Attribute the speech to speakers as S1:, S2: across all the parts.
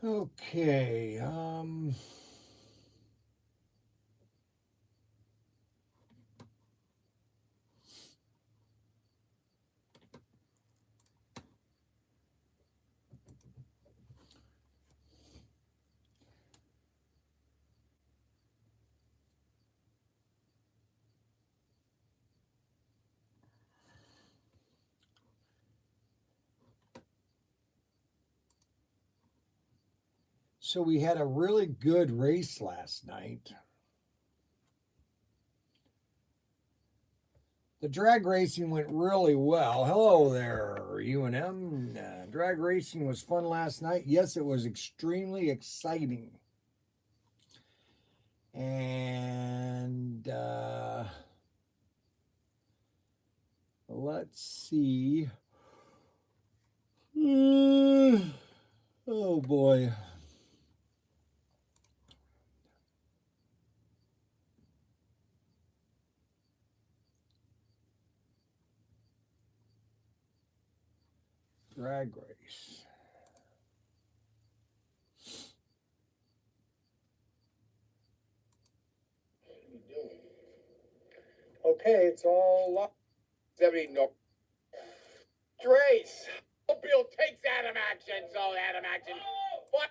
S1: Okay. So we had a really good race last night. The drag racing went really well. Hello there, UNM. Drag racing was fun last night. Yes, it was extremely exciting. And let's see. Oh boy. Drag race.
S2: Okay, it's all locked. 70 no. Trace. Bill takes Adam action. So Adam action. What?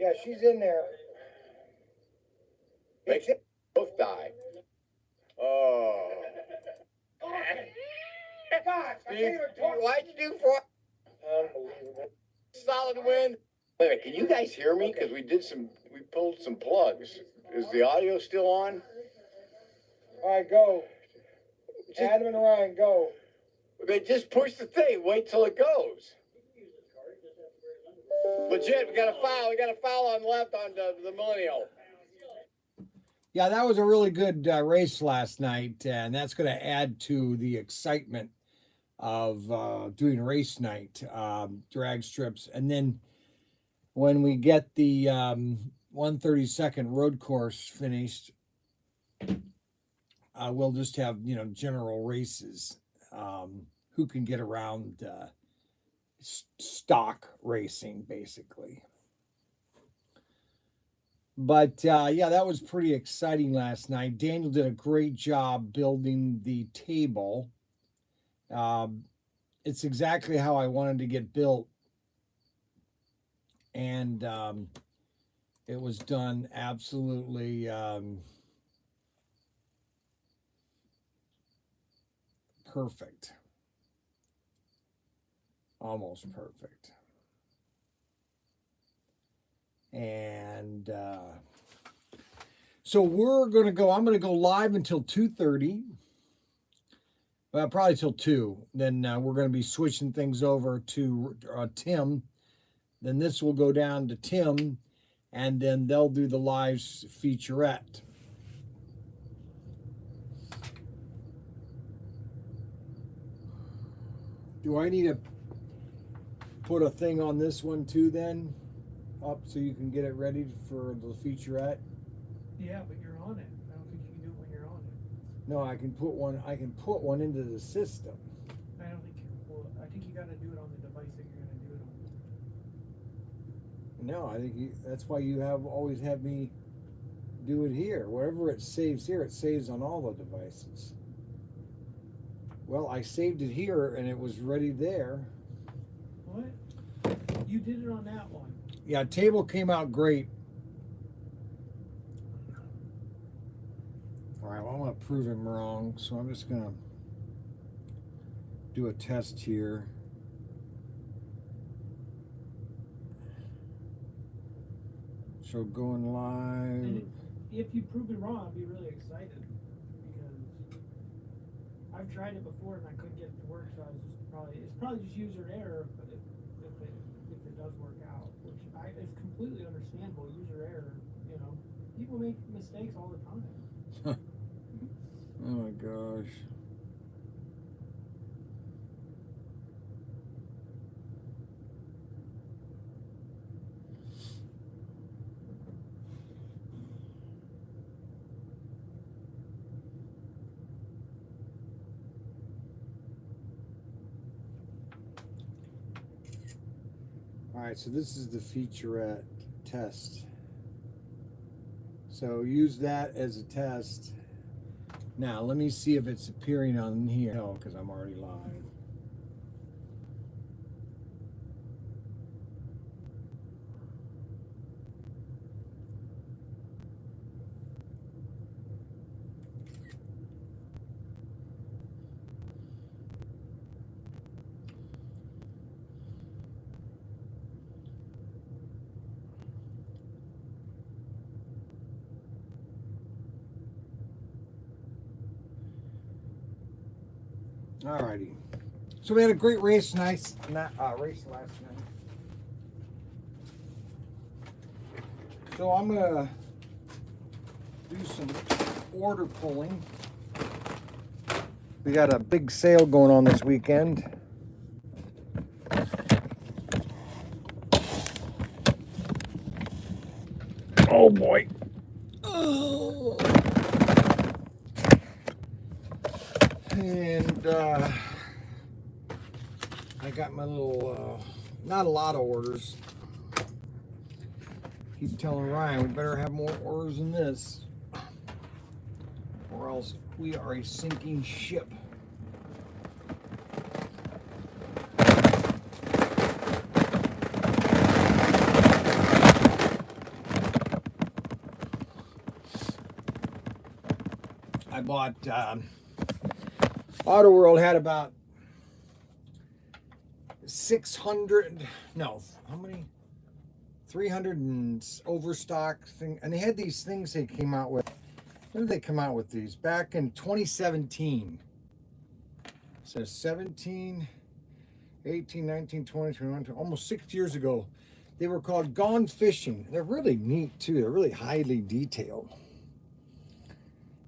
S2: Yeah, she's in there. Makes it both die. Oh. Gosh, why'd you do four? Unbelievable. Solid win. Wait a minute, can you guys hear me? Because we pulled some plugs. Is the audio still on? All right, go. Adam and Ryan, go. They just push the thing. Wait till it goes. Legit, we got a foul. We got a foul on left on the millennial.
S1: Yeah, that was a really good race last night, and that's going to add to the excitement of doing race night, drag strips. And then when we get the 132nd road course finished, we'll just have, general races. Who can get around stock racing, basically. But yeah, that was pretty exciting last night. Daniel did a great job building the table. Um, it's exactly how I wanted to get built, and it was done absolutely perfect, almost perfect. And so we're gonna go. I'm gonna go live until 2:30. Well, probably till 2. Then we're going to be switching things over to Tim. Then this will go down to Tim, and then they'll do the live featurette. Do I need to put a thing on this one too then? Up so you can get it ready for the featurette?
S3: Yeah, but you're on it. I don't think you can do it when you're on it.
S1: No, I can put one into the system.
S3: I don't think you can pull it. I think you got to do it on the device that you're going to do it on.
S1: No, I think that's why you have always had me do it here. Wherever it saves here, it saves on all the devices. Well, I saved it here and it was ready there.
S3: What? You did it on that one.
S1: Yeah, table came out great. All right, well, I want to prove him wrong, so I'm just going to do a test here. So going live.
S3: And if you prove me wrong, I'll be really excited because I've tried it before and I couldn't get it to work, so it's probably just user error. But if it does work out, which it's completely understandable, user error. People make mistakes all the time.
S1: Oh my gosh. All right, so this is the featurette test. So use that as a test. Now, let me see if it's appearing on here. No, because I'm already live. Alrighty. So we had a great race last night. So I'm gonna do some order pulling. We got a big sale going on this weekend. Oh boy. Oh. And I got my little, not a lot of orders. Keep telling Ryan we better have more orders than this, or else we are a sinking ship. I bought, Auto World had about 600, no, how many? 300 and overstock thing, and they had these things they came out with. When did they come out with these? Back in 2017. It says 17, 18, 19, 20, 21, almost 6 years ago. They were called Gone Fishing. They're really neat too. They're really highly detailed.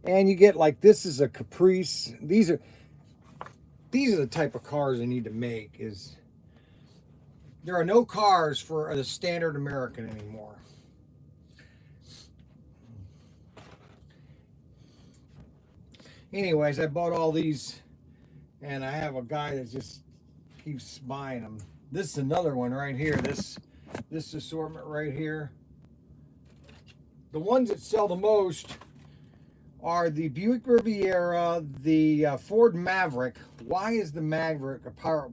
S1: And you get like, this is a Caprice. These are the type of cars they need to make. Is there are no cars for the standard American anymore. Anyways, I bought all these, and I have a guy that just keeps buying them. This is another one right here. This assortment right here. The ones that sell the most are the Buick Riviera, the Ford Maverick. Why is the Maverick a power?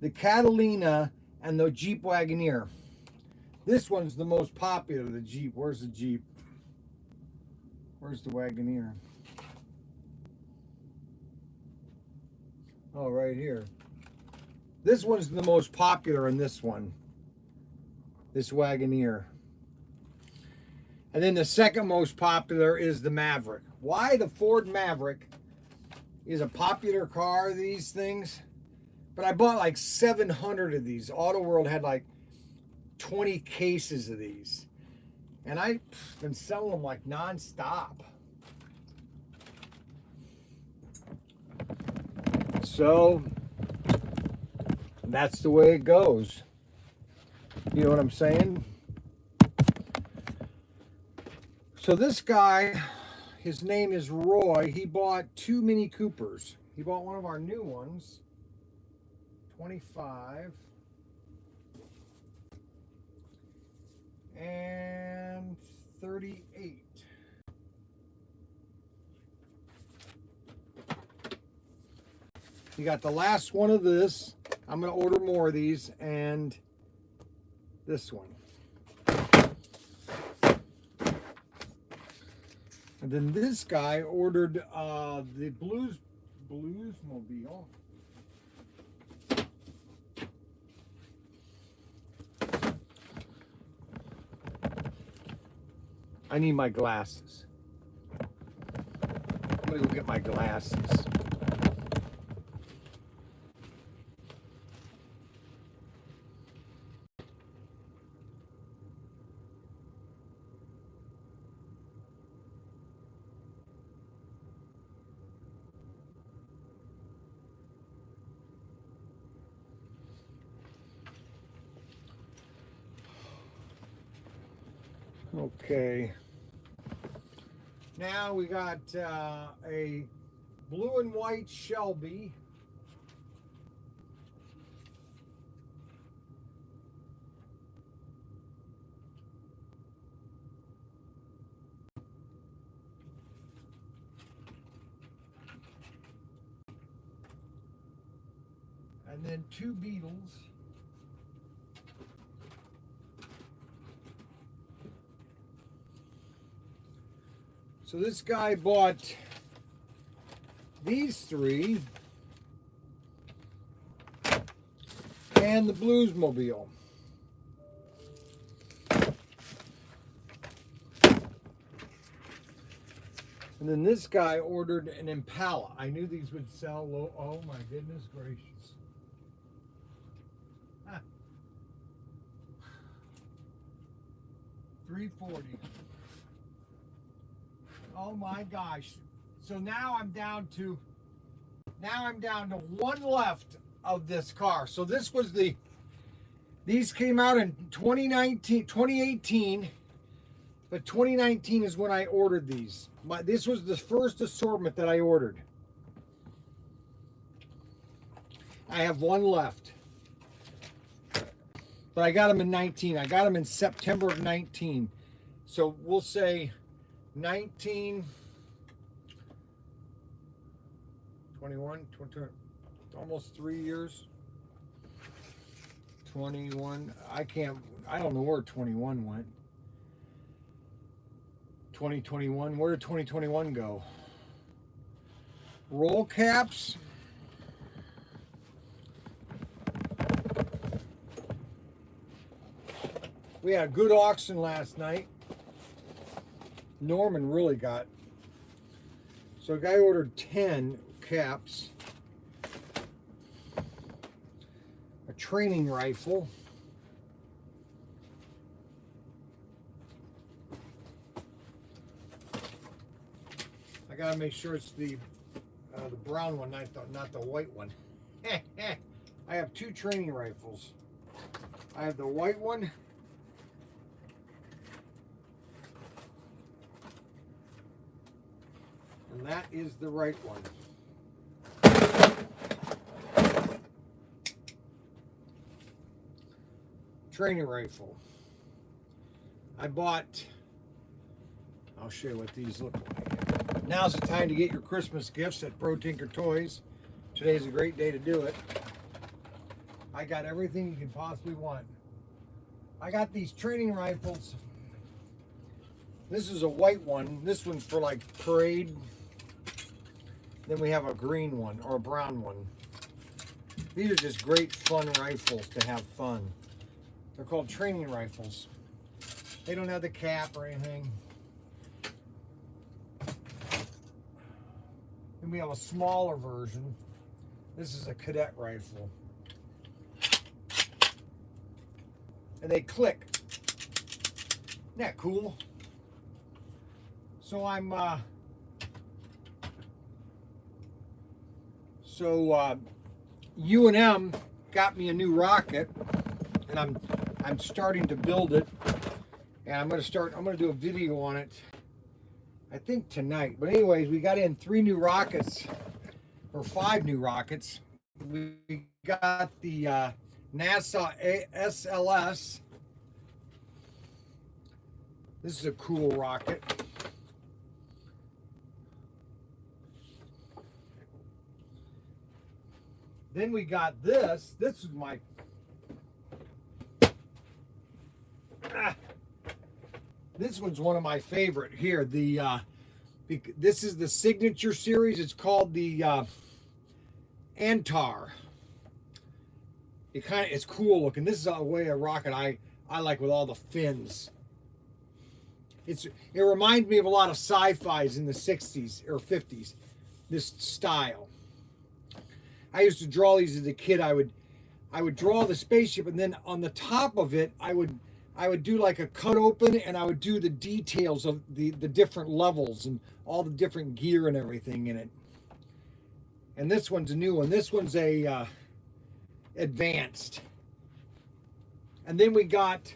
S1: The Catalina and the Jeep Wagoneer. This one's the most popular, the Jeep. Where's the Jeep? Where's the Wagoneer? Oh, right here. This one's the most popular in this one. This Wagoneer. And then the second most popular is the Maverick. Why the Ford Maverick is a popular car, these things. But I bought like 700 of these. Auto World had like 20 cases of these. And I've been selling them like nonstop. So that's the way it goes. You know what I'm saying? So this guy, his name is Roy. He bought 2 Mini Coopers. He bought one of our new ones, 25, and 38. You got the last one of this. I'm going to order more of these, and this one. And then this guy ordered the Bluesmobile. I need my glasses. I'm gonna go get my glasses. Okay. Now we got a blue and white Shelby. and then 2 Beetles. So this guy bought these 3 and the Bluesmobile. And then this guy ordered an Impala. I knew these would sell low. Oh my goodness gracious. Ah. $340. Oh my gosh. So now I'm down to 1 left of this car. So this was these came out in 2018, but 2019 is when I ordered these. This was the first assortment that I ordered. I have 1 left. But I got them in 19. I got them in September of 19. So we'll say 19, 21, 22, almost 3 years. 21, I don't know where 21 went. 2021, where did 2021 go? Roll caps. We had a good auction last night. Norman really got. So a guy ordered 10 caps. A training rifle. I gotta make sure it's the brown one, not the white one. I have 2 training rifles. I have the white one. And that is the right one. Training rifle. I'll show you what these look like. Now's the time to get your Christmas gifts at ProTinkerToys. Today's a great day to do it. I got everything you can possibly want. I got these training rifles. This is a white one. This one's for like parade. Then we have a green one or a brown one. These are just great fun rifles to have fun. They're called training rifles. They don't have the cap or anything. Then we have a smaller version. This is a cadet rifle. And they click. Isn't that cool? So I'm U&M got me a new rocket, and I'm starting to build it, and I'm gonna do a video on it, I think tonight. But anyways, we got in 3 new rockets, or 5 new rockets. We got the NASA SLS. This is a cool rocket. Then we got this. This is my this one's one of my favorite here. This is the signature series. It's called the Antar. It's cool looking. This is a way a rocket I like, with all the fins. It reminds me of a lot of sci-fis in the 60s or 50s. This style. I used to draw these as a kid. I would draw the spaceship, and then on the top of it, I would do like a cut open, and I would do the details of the different levels and all the different gear and everything in it. And this one's a new one. This one's a advanced. And then we got,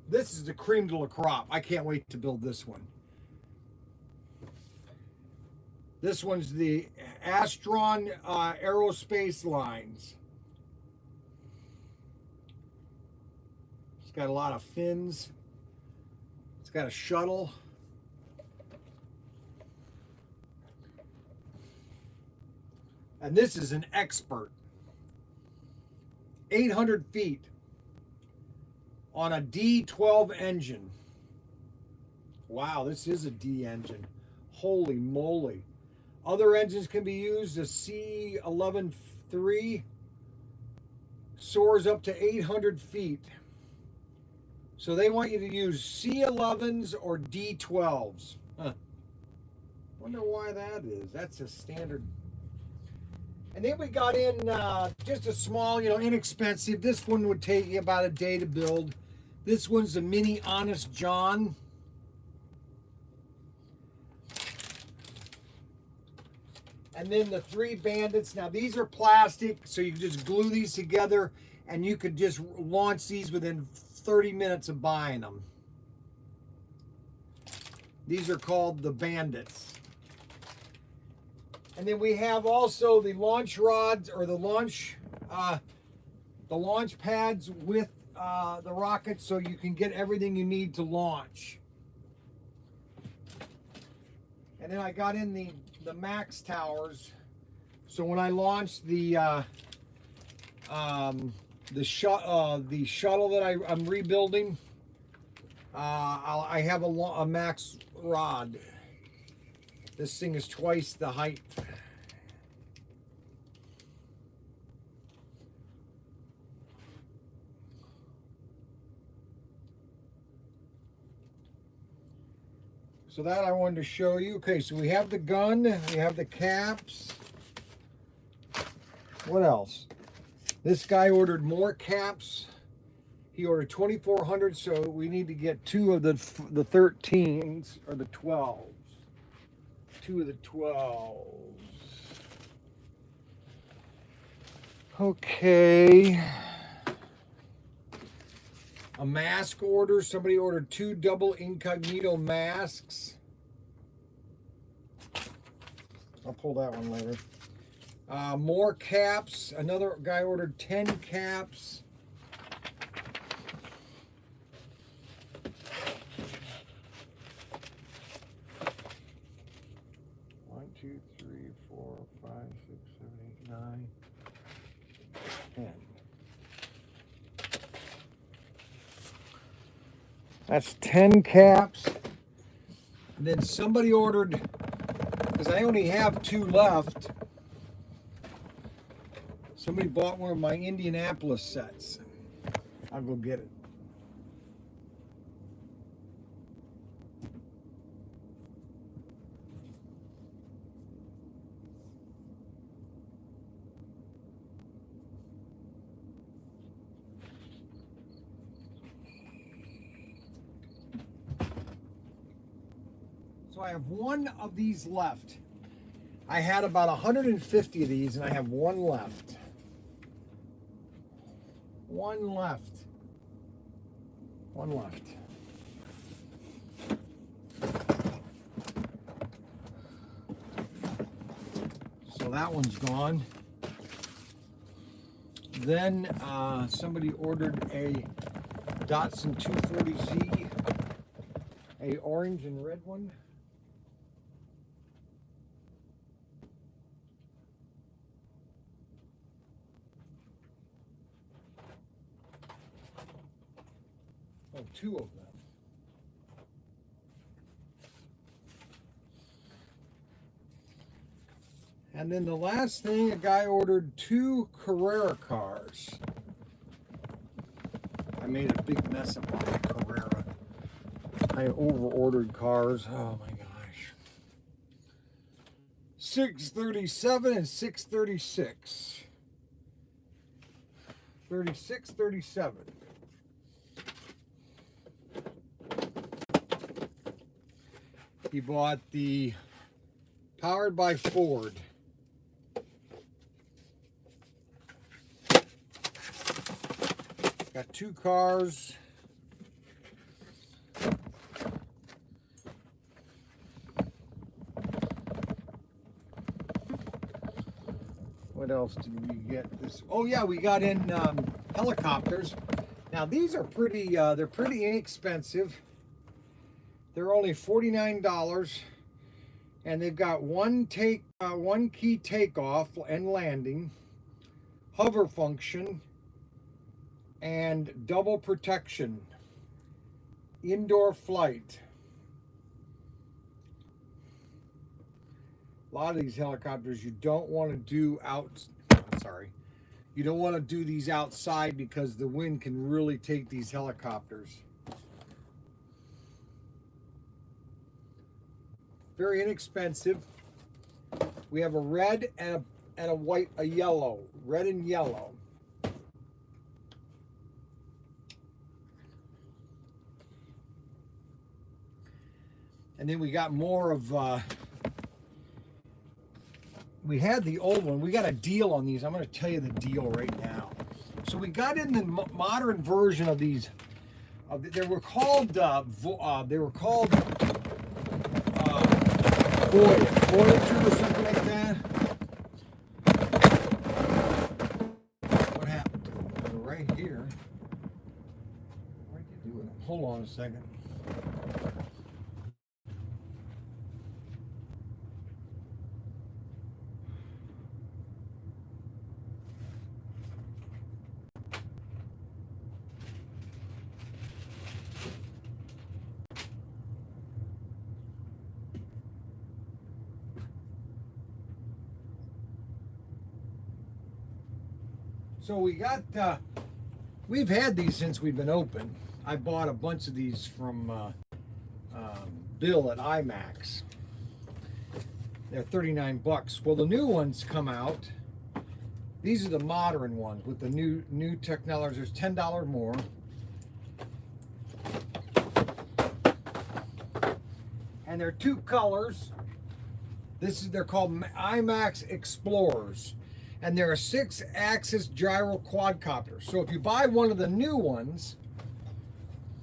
S1: this is the cream de la crop. I can't wait to build this one. This one's the Astron Aerospace Lines. It's got a lot of fins. It's got a shuttle. And this is an expert. 800 feet on a D12 engine. Wow, this is a D engine. Holy moly. Other engines can be used. The C11-3 soars up to 800 feet. So they want you to use C11s or D12s. Huh. Wonder why that is. That's a standard. And then we got in just a small, inexpensive. This one would take you about a day to build. This one's a mini Honest John. And then the 3 Bandits. Now these are plastic, so you can just glue these together and you could just launch these within 30 minutes of buying them. These are called the Bandits. And then we have also the launch rods, or the launch pads with the rockets, so you can get everything you need to launch. And then I got in the max towers, so when I launch the shuttle that I'm rebuilding, I have a max rod. This thing is twice the height. So that I wanted to show you. Okay, so we have the gun, we have the caps. What else? This guy ordered more caps. He ordered 2,400, so we need to get 2 of the 13s, or the 12s. 2 of the 12s. Okay. A mask order. Somebody ordered 2 double incognito masks. I'll pull that one later. More caps. Another guy ordered 10 caps. One, 2, 3, 4, 5, 6, 7, 8, 9, 10. That's 10 caps. And then somebody ordered, because I only have 2 left, somebody bought one of my Indianapolis sets. I'll go get it. So I have 1 of these left. I had about 150 of these, and I have 1 left. 1 left. 1 left. So that one's gone. Then somebody ordered a Datsun 240Z, a orange and red one. Oh, 2 of them. And then the last thing, a guy ordered 2 Carrera cars. I made a big mess of my Carrera. I over-ordered cars. Oh my gosh. 637 and 636. 36, 37. He bought the Powered by Ford. Got 2 cars. What else did we get this? Oh yeah, we got in helicopters. Now these are pretty, they're pretty inexpensive. They're only $49. And they've got one key takeoff and landing, hover function, and double protection, indoor flight. A lot of these helicopters you don't want to do you don't want to do these outside because the wind can really take these helicopters. Very inexpensive. We have a red and a white, a yellow, red and yellow. And then we got more of, we had the old one. We got a deal on these. I'm going to tell you the deal right now. So we got in the modern version of these. They were called Voyager or something like that. What happened to them? They're right here. What did you do with them? Hold on a second. So we got, we've had these since we've been open. I bought a bunch of these from Bill at IMAX. They're 39 bucks. Well, the new ones come out. These are the modern ones with the new technology. There's $10 more. And they're two colors. They're called IMAX Explorers. And they're a 6-axis gyro quadcopter. So if you buy one of the new ones,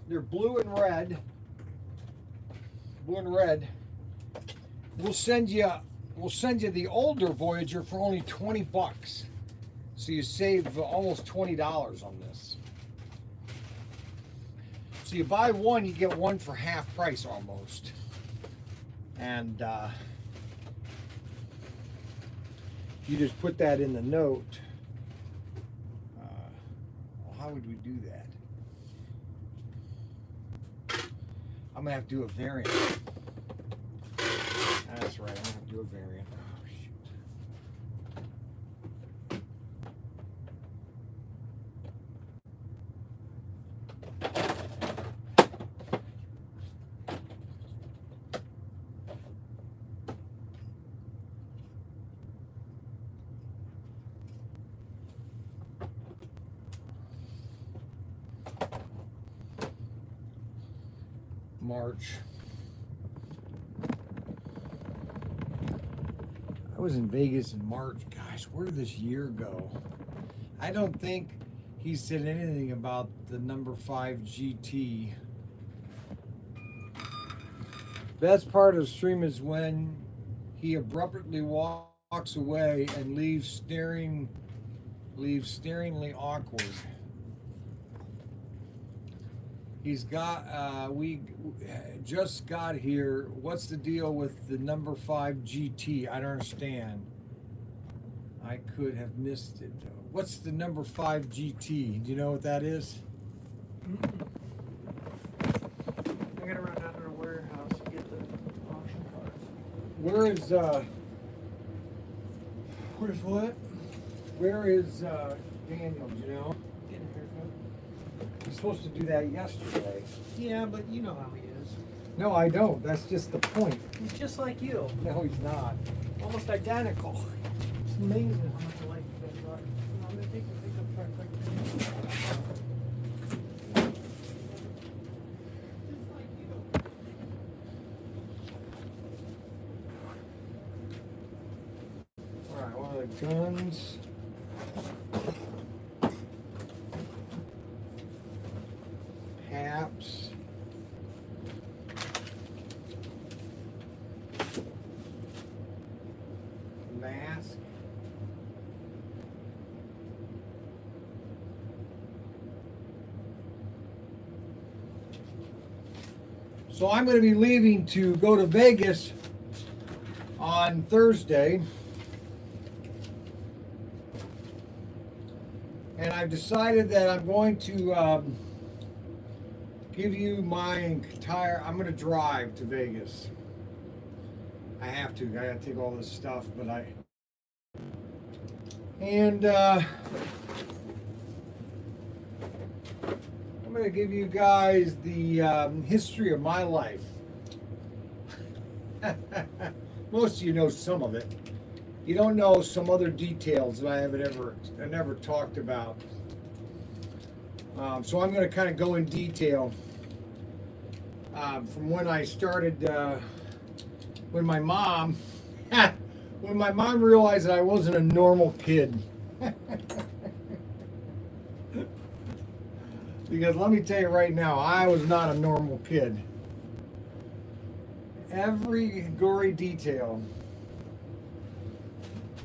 S1: they're blue and red. Blue and red. We'll send you the older Voyager for only 20 bucks. So you save almost $20 on this. So you buy one, you get one for half price almost. And you just put that in the note. Well, how would we do that? I'm gonna have to do a variant. That's right, I'm gonna have to do a variant. Oh shoot. March. I was in Vegas in March. Gosh, where did this year go? I don't think he said anything about the number 5 GT. Best part of the stream is when he abruptly walks away and leaves staringly awkward. He's got, we just got here. What's the deal with the number 5 GT? I don't understand. I could have missed it. What's the number 5 GT? Do you know what that is?
S3: I gotta run down to the warehouse and get the auction cards.
S1: Where's what? Where is Daniel, do you know?
S3: Getting a haircut.
S1: He's supposed to do that yesterday.
S3: Yeah, but you know how he is.
S1: No, I don't. That's just the point.
S3: He's just like you.
S1: No, he's not.
S3: Almost identical. It's amazing how much alike you guys are. I'm gonna take the pickup truck quick. Just like you.
S1: All right, one of the guns. Haps. Mask. So I'm going to be leaving to go to Vegas on Thursday, and I've decided that I'm going to give you my entire. I'm going to drive to Vegas. I have to. I got to take all this stuff, but and I'm going to give you guys the history of my life. Most of you know some of it. You don't know some other details that I never talked about. So I'm going to kind of go in detail from when I started, when my mom realized that I wasn't a normal kid. Because let me tell you right now, I was not a normal kid. Every gory detail.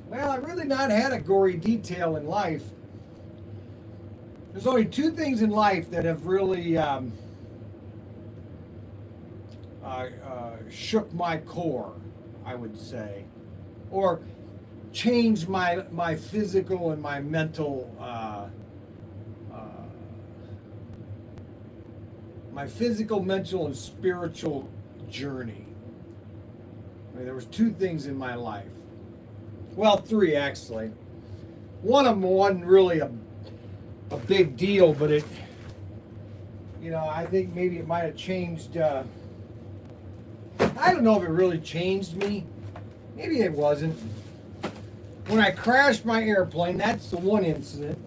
S1: Well, I've really not had a gory detail in life. There's only two things in life that have really shook my core, I would say, or changed my physical and my mental mental, and spiritual journey. I mean, there was two things in my life. Well, three actually. One of them wasn't really a big deal, but it, I think maybe it might have changed. I don't know if it really changed me. Maybe it wasn't. When I crashed my airplane, that's the one incident.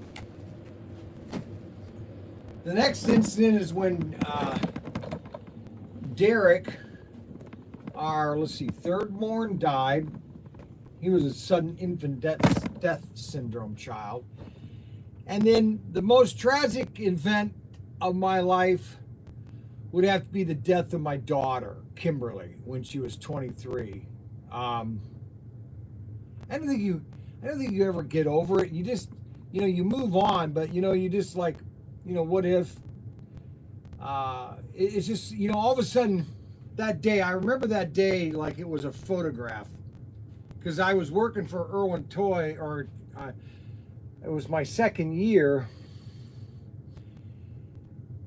S1: The next incident is when Derek, our third born, died. He was a sudden infant death syndrome child. And then the most tragic event of my life would have to be the death of my daughter, Kimberly, when she was 23. I don't think you ever get over it. You just, you move on, but you just like, what if? It's just, all of a sudden, that day, I remember that day like it was a photograph, because I was working for Irwin Toy, it was my second year,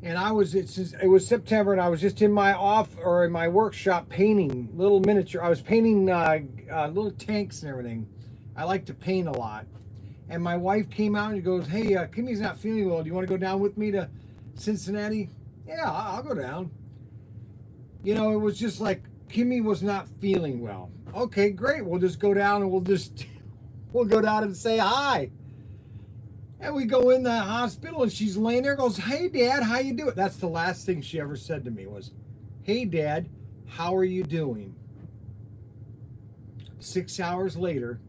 S1: and it was September, and I was just in my workshop painting little miniature. I was painting little tanks and everything. I like to paint a lot. And my wife came out and she goes, "Hey, Kimmy's not feeling well. Do you want to go down with me to Cincinnati?" "Yeah, I'll go down." It was just like Kimmy was not feeling well. Okay, great. We'll just go down and we'll go down and say hi. And we go in the hospital and she's laying there, goes, "Hey, Dad, how you doing?" That's the last thing she ever said to me was, "Hey, Dad, how are you doing?" 6 hours later,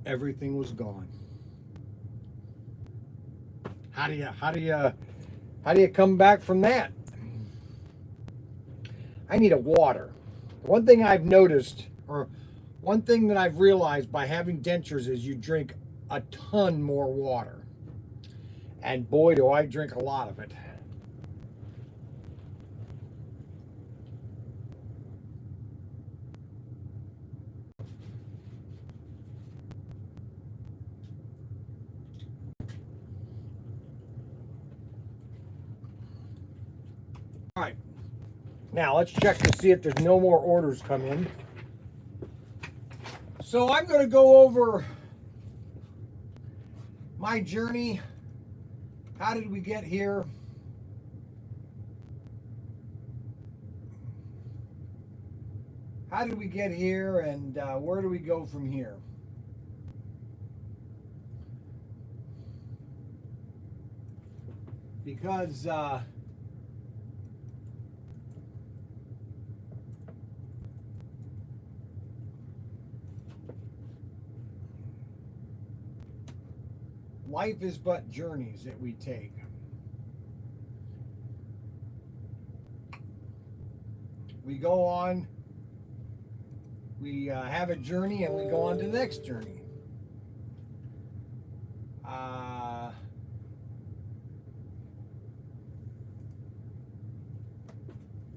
S1: everything was gone. How do you come back from that? I need a water. One thing I've noticed, or one thing that I've realized by having dentures, is you drink a ton more water. And boy, do I drink a lot of it. All right. Now let's check to see if there's no more orders come in. So I'm going to go over my journey. How did we get here? How did we get here, and where do we go from here? Because life is but journeys that we take. We go on, we have a journey, and we go on to the next journey.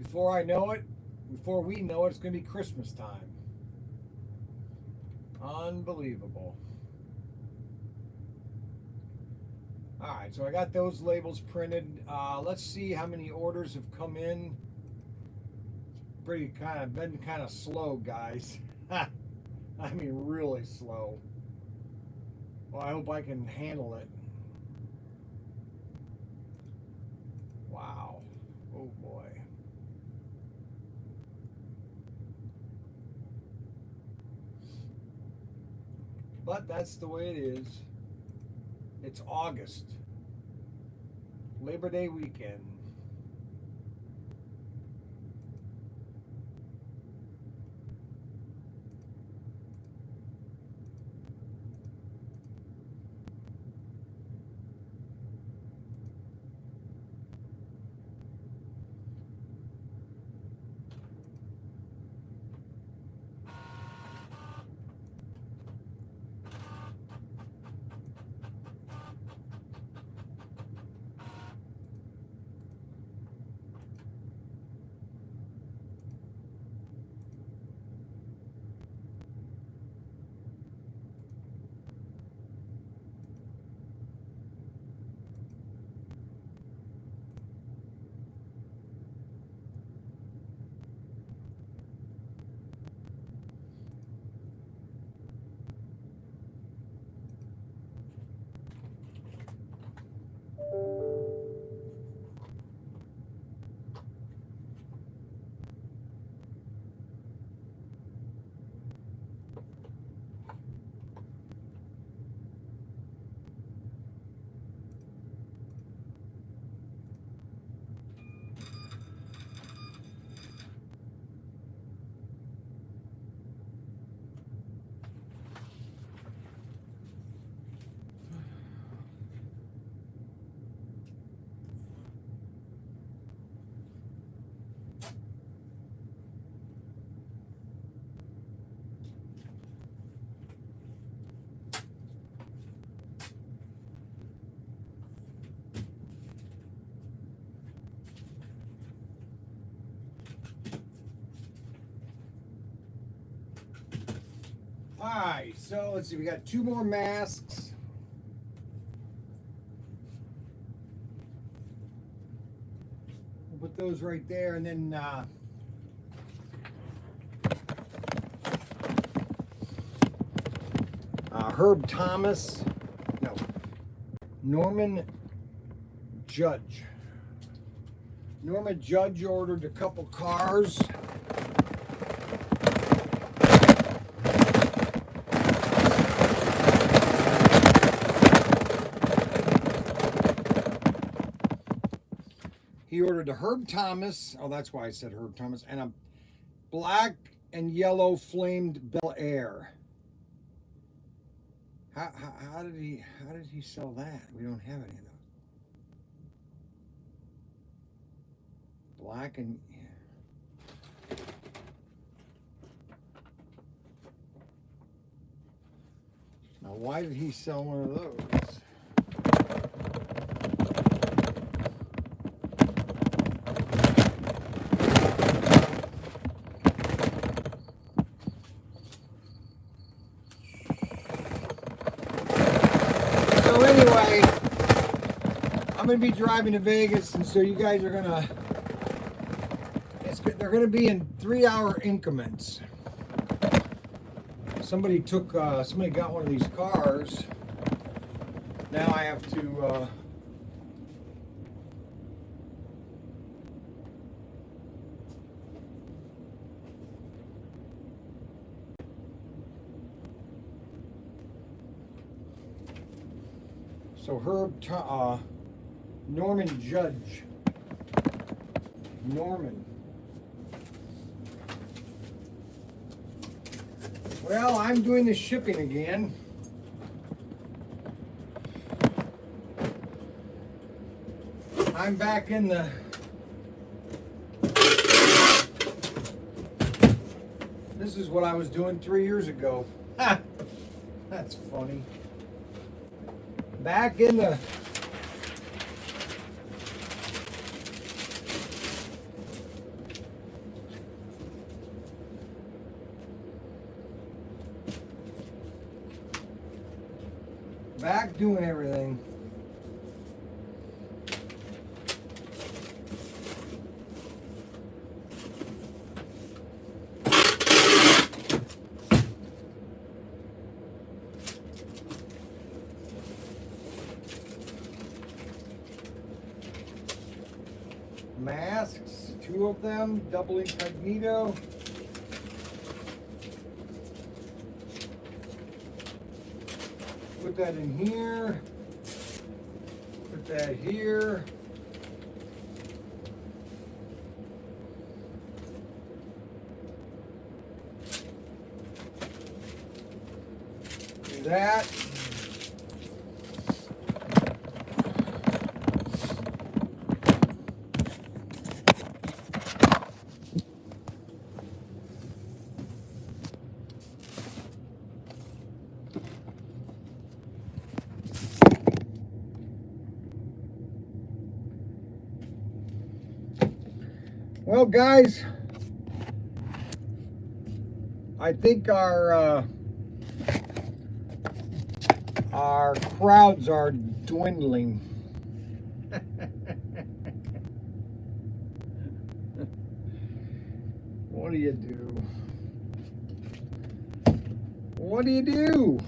S1: Before we know it, it's going to be Christmas time. Unbelievable. All right, so I got those labels printed. Let's see how many orders have come in. Been kind of slow, guys. I mean, really slow. Well, I hope I can handle it. Wow. Oh boy. But that's the way it is. It's August. Labor Day weekend. All right, so let's see. We got 2 more masks. We'll put those right there, and then Herb Thomas. No, Norman Judge. Norman Judge ordered a couple cars. He ordered a Herb Thomas. Oh, that's why I said Herb Thomas. And a black and yellow flamed Bel Air. How did he sell that? We don't have any of those. Black and now, why did he sell one of those? Anyway, I'm gonna be driving to Vegas, and so you guys are gonna. They're gonna be in 3-hour increments. Somebody got one of these cars. Now I have to. So Norman Judge. Norman. Well, I'm doing the shipping again. I'm back in the... This is what I was doing 3 years ago. Ha! That's funny. Back in the... doing everything. Masks, 2 of them, double incognito. Put that in here. Put that here. Do that. Well, guys, I think our crowds are dwindling. What do you do? What do you do?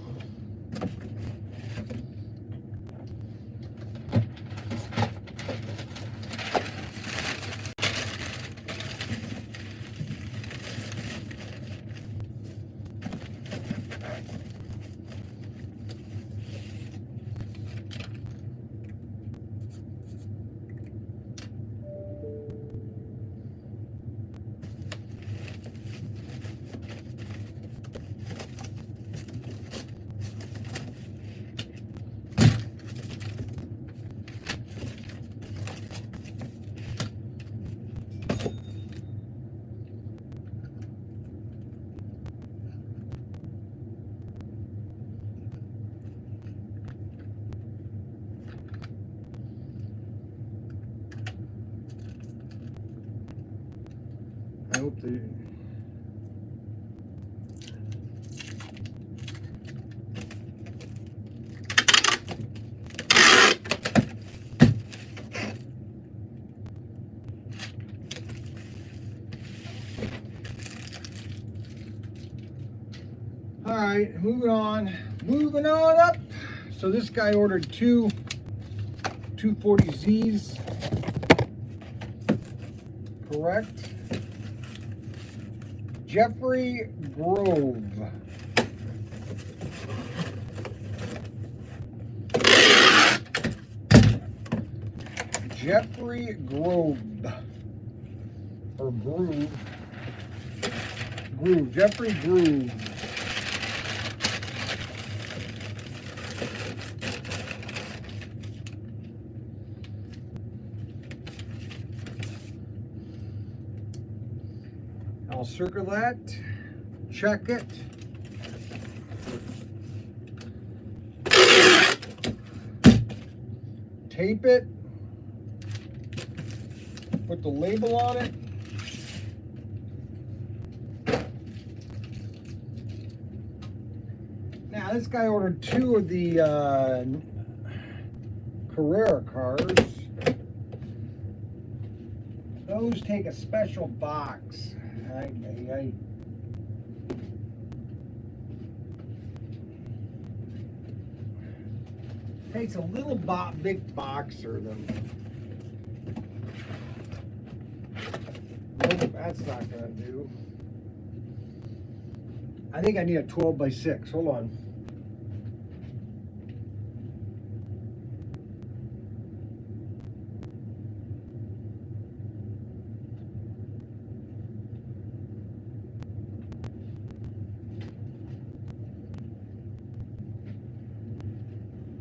S1: I hope they. All right, moving on. Moving on up. So this guy ordered two 240Zs. Correct. Jeffrey Grove. Jeffrey Grove. Or Groove. Groove. Jeffrey Groove. I'll circle that, check it. Tape it. Put the label on it. Now this guy ordered 2 of the Carrera cars. Those take a special box. Takes a little big box or them. Nope, that's not gonna do. I think I need a 12x6. Hold on.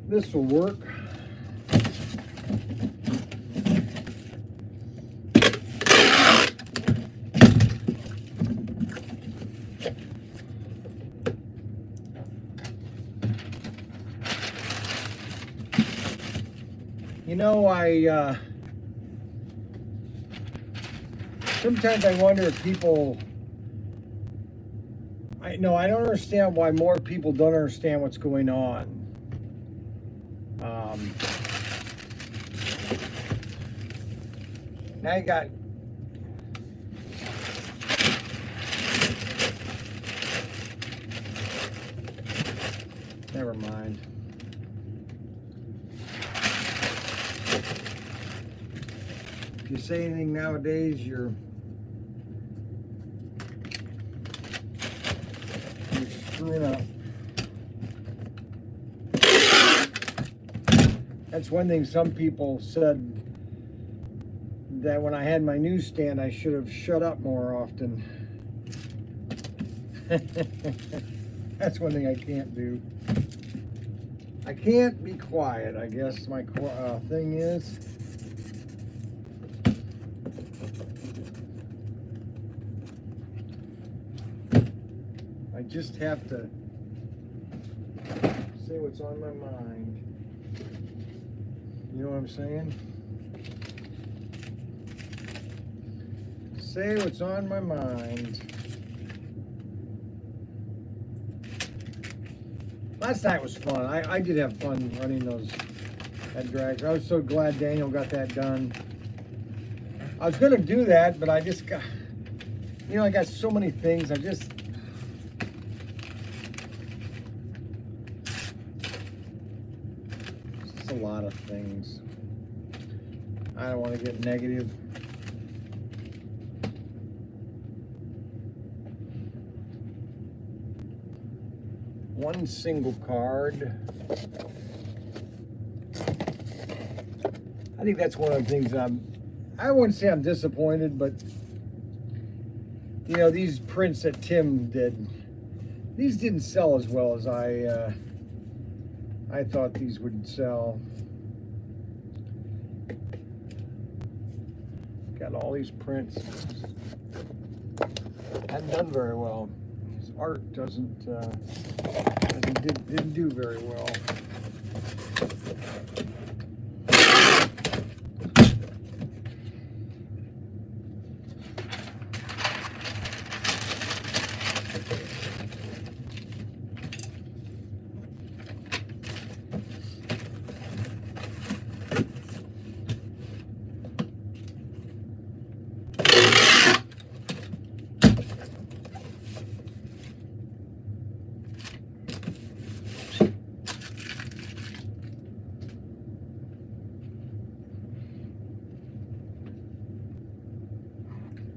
S1: This will work. You know, sometimes I wonder if people, I don't understand why more people don't understand what's going on. Now you got never mind. If you say anything nowadays, you're screwing up. That's one thing some people said, that when I had my newsstand, I should have shut up more often. That's one thing I can't do. I can't be quiet, I guess my thing is. I just have to say what's on my mind. You know what I'm saying? Say what's on my mind. Last night was fun. I did have fun running that drag. I was so glad Daniel got that done. I was gonna do that, but I just got, I got so many things. Just a lot of things. I don't want to get negative. One single card. I think that's one of the things I wouldn't say I'm disappointed, but these prints that Tim did, these didn't sell as well as I thought these would sell. Got all these prints. Hadn't done very well. His art didn't do very well.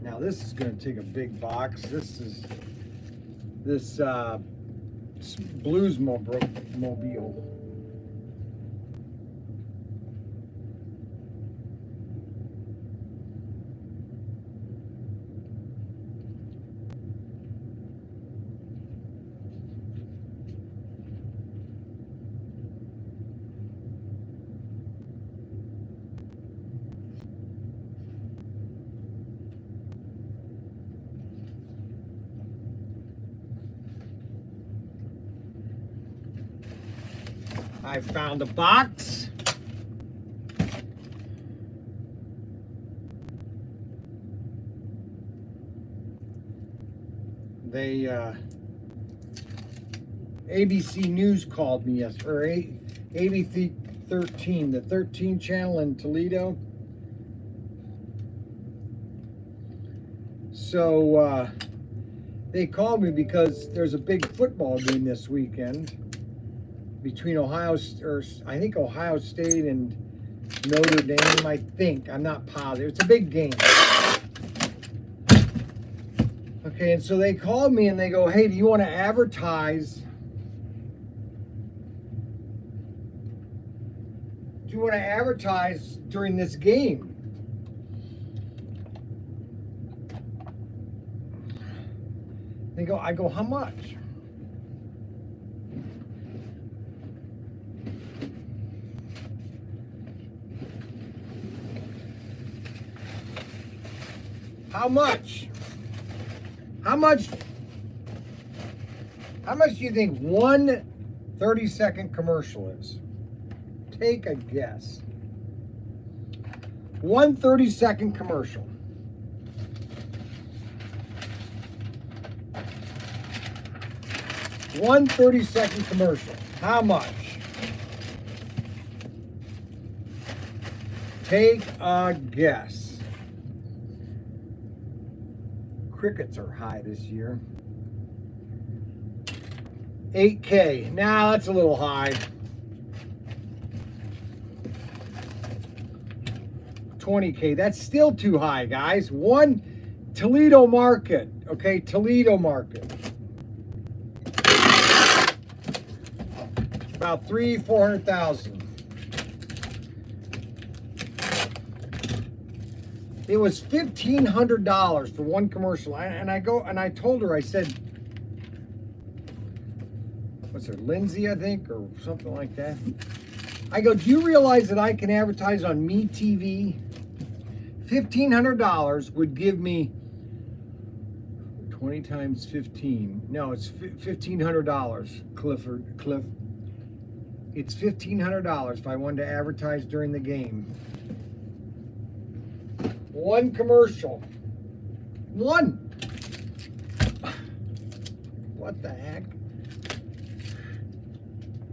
S1: Now this is going to take a big box. This Blues Mobile. I found a box. They ABC News called me yesterday, or ABC 13, the 13 channel in Toledo. So they called me because there's a big football game this weekend between Ohio State and Notre Dame, I think. I'm not positive. It's a big game. Okay, and so they called me and they go, hey, do you want to advertise? Do you want to advertise during this game? I go, how much? How much? How much do you think one 30-second commercial is? Take a guess. One 30-second commercial. One 30-second commercial. How much? Take a guess. Crickets are high this year. 8K. Now that's a little high. 20K. That's still too high, guys. One Toledo market. Okay, Toledo market. About 400,000. It was $1,500 for one commercial, and I told her, I said, what's her, Lindsay, I think, or something like that. I go, do you realize that I can advertise on MeTV? $1,500 would give me 20 times 15. No, it's $1,500, Cliff. It's $1,500 if I wanted to advertise during the game. One commercial. One. What the heck?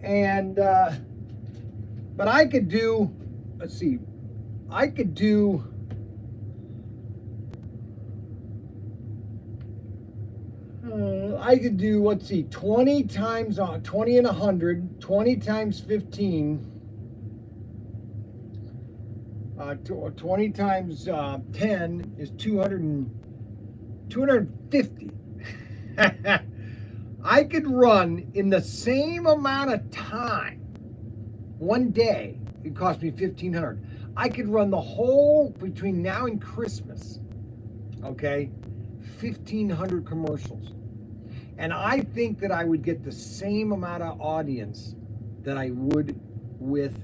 S1: And, but I could do, let's see, I could do, let's see, 20 times 20 and 100, 20 times 15, 20 times 10 is 250. I could run in the same amount of time, one day, it cost me $1,500. I could run the whole, between now and Christmas, okay, 1,500 commercials. And I think that I would get the same amount of audience that I would with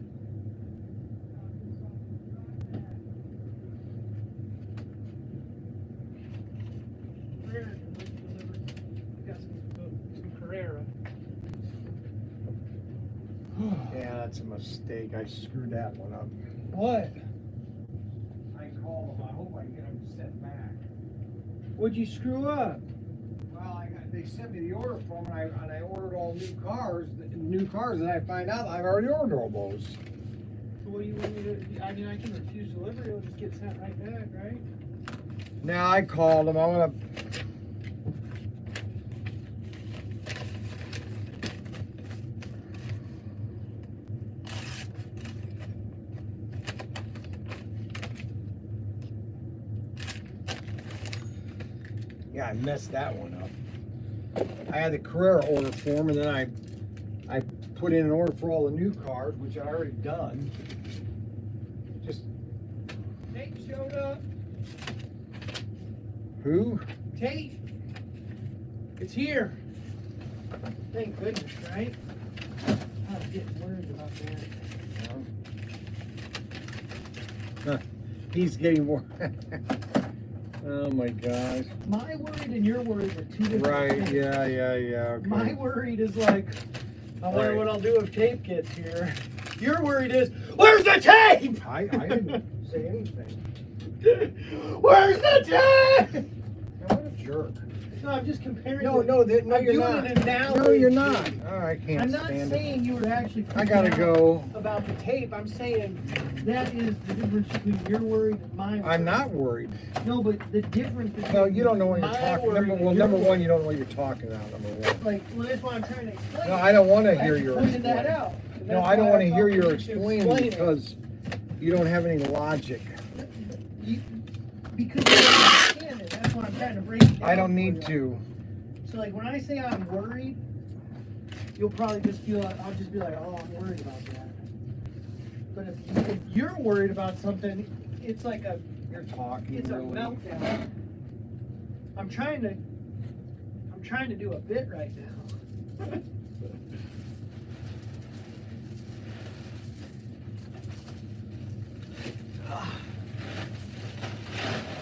S1: yeah, that's a mistake. I screwed that one up.
S3: What?
S1: I called them. I hope I get them sent back.
S3: What'd you screw up?
S1: Well, they sent me the order form, and I ordered all new cars, and I find out I've already ordered all those.
S3: So what do you want me to? I mean, I can refuse delivery. It'll just get sent right back, right?
S1: Now I called them. I'm gonna. Yeah, I messed that one up. I had the Carrera order form, and then I put in an order for all the new cars, which I already done. Just
S3: Tate showed up.
S1: who?
S3: Tate. It's here. Thank goodness, right? I was getting worried about that.
S1: He's getting more. Oh my gosh.
S3: My worried and your worried are two different
S1: Right,
S3: things.
S1: yeah. Okay.
S3: My worried is like, I wonder what I'll do if tape gets here. Your worried is, where's the tape?
S1: I didn't say anything.
S3: Where's the tape?
S1: Now, what a jerk.
S3: No, I'm just comparing.
S1: No,
S3: I'm
S1: you're
S3: doing
S1: not.
S3: an analogy.
S1: No, you're not. Oh, I can't
S3: I'm not
S1: stand
S3: saying you were actually.
S1: I gotta
S3: freaking out
S1: go.
S3: about the tape. I'm saying that is the difference between your worried and my worried.
S1: I'm not worried.
S3: No, but the difference between
S1: No, you don't know what you're
S3: my
S1: talking.
S3: worried and
S1: Number
S3: your
S1: one, you don't know what you're talking about. Number one.
S3: Like, well, that's what I'm trying to explain.
S1: No, I don't want to
S3: I
S1: hear your
S3: pointed that
S1: explain.
S3: out. And
S1: No,
S3: that's
S1: I don't
S3: why
S1: want to
S3: thought
S1: hear
S3: we
S1: your
S3: should
S1: explain
S3: explain it.
S1: because you don't have any logic.
S3: Because you don't understand it. That's what I'm trying to break it down
S1: I don't
S3: for
S1: need
S3: you.
S1: to.
S3: So like when I say I'm worried, you'll probably just feel like, I'll just be like, oh, I'm worried about that. But if you're worried about something, it's like
S1: You're talking
S3: it's a
S1: really.
S3: meltdown. I'm trying to do a bit right now.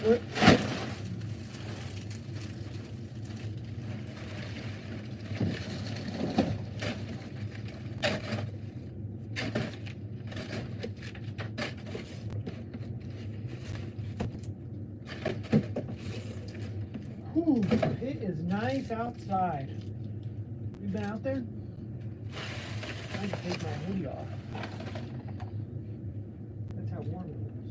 S3: What? Whew, it is nice outside. You been out there? I can take my hoodie off. That's how warm it is.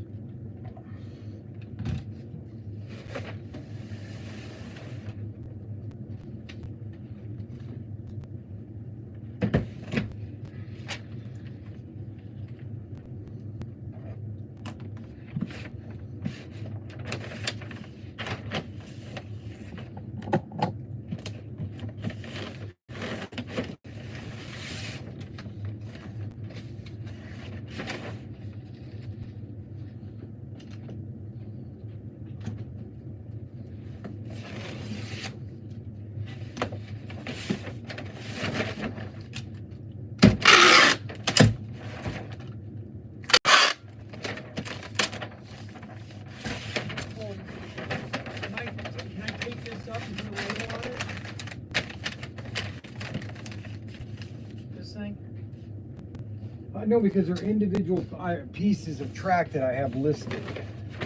S1: know because they're individual pieces of track that I have listed.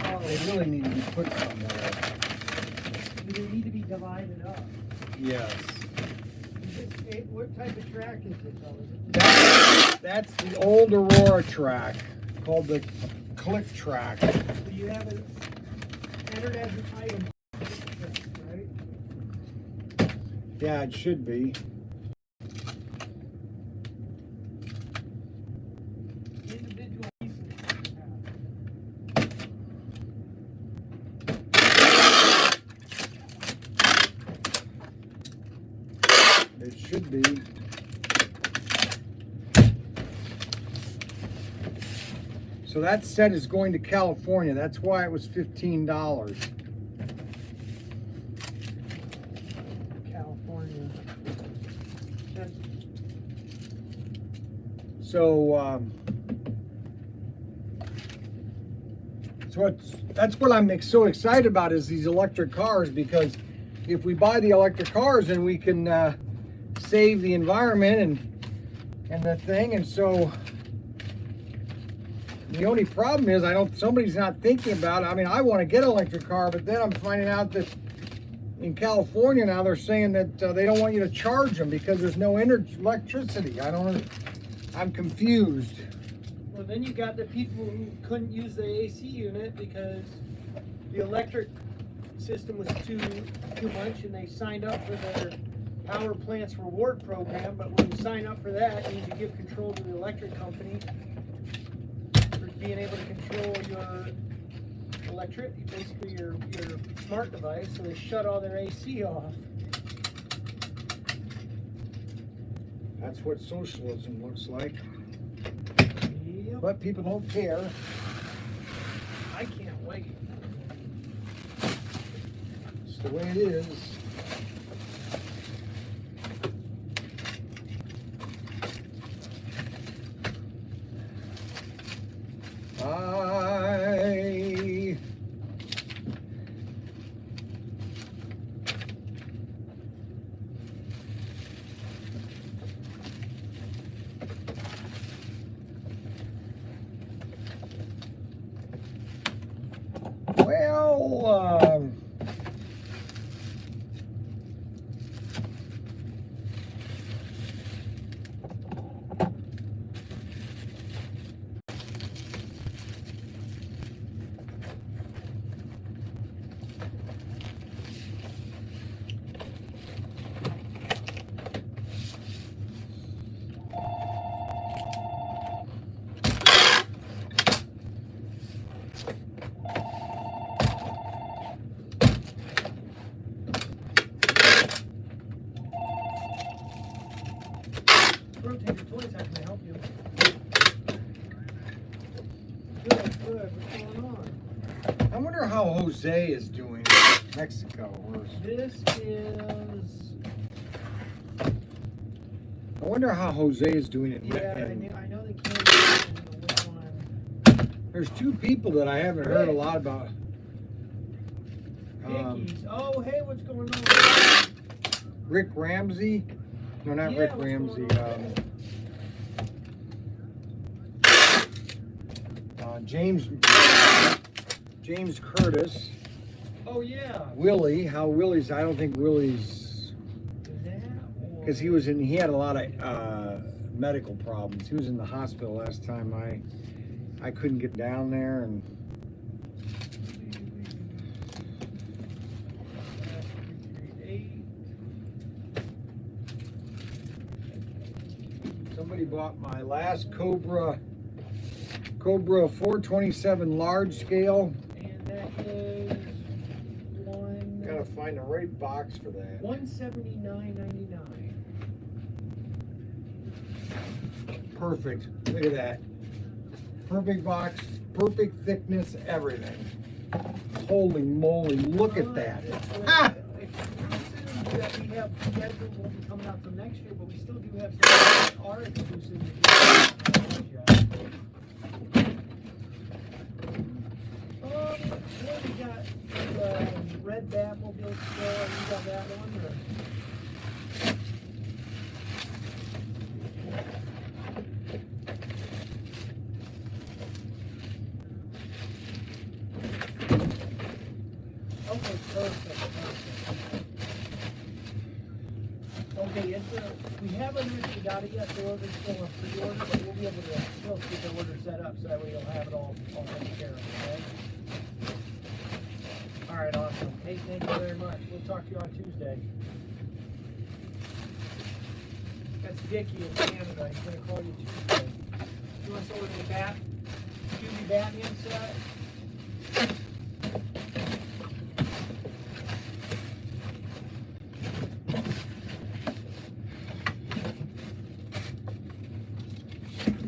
S3: Oh,
S1: They really need to be put somewhere.
S3: they need to be divided up.
S1: Yes.
S3: What type of track is it though?
S1: That's the old Aurora track called the click track.
S3: So you have it entered as an item, right?
S1: Yeah, it should be.
S3: Individual pieces.
S1: It should be. So that set is going to California. That's why it was $15.
S3: California.
S1: So, that's what I'm so excited about is these electric cars, because if we buy the electric cars, then we can save the environment and the thing. And so the only problem is somebody's not thinking about it. I mean, I want to get an electric car, but then I'm finding out that in California now they're saying that they don't want you to charge them because there's no electricity. I'm confused.
S3: Well, then you got the people who couldn't use the AC unit because the electric system was too much, and they signed up for their power plants reward program. But when you sign up for that, you need to give control to the electric company for being able to control your basically your smart device. So they shut all their AC off.
S1: That's what socialism looks like.
S3: Yep.
S1: But people don't care.
S3: I can't wait.
S1: It's the way it is.
S3: ProTinkerToys, how can I help you? Good. What's going on?
S1: I wonder how Jose is doing in Mexico.
S3: This is.
S1: I wonder how Jose is doing it.
S3: Yeah, I know they can't. Which one?
S1: There's two people that I haven't heard a lot about.
S3: Dickies. Oh, hey, what's going on?
S1: Rick Ramsey. No, not
S3: Yeah,
S1: Rick
S3: what's
S1: Ramsey.
S3: going on?
S1: James Curtis.
S3: Oh yeah.
S1: Willie. How Willie's? I don't think Willie's, because he had a lot of medical problems. He was in the hospital last time. I couldn't get down there, and somebody bought my last Cobra 427 large scale.
S3: And that is
S1: Gotta find the right box for that.
S3: $179.99.
S1: Perfect. Look at that. Perfect box, perfect thickness, everything. Holy moly, look at that. Ah!
S3: That we have scheduled won't be coming out till next year, but we still do have some that are exclusive. What we got? Red Batmobile still. You got that one? Or? Perfect. Okay, we haven't actually got it yet, so we're still on pre-order, but we'll be able to still get the order set up so that way you'll have it all taken care of, okay? All right, awesome. Hey, thank you very much. We'll talk to you on Tuesday. That's Dickie in Canada. He's gonna call you Tuesday. You want to order the Tuesday Batman set?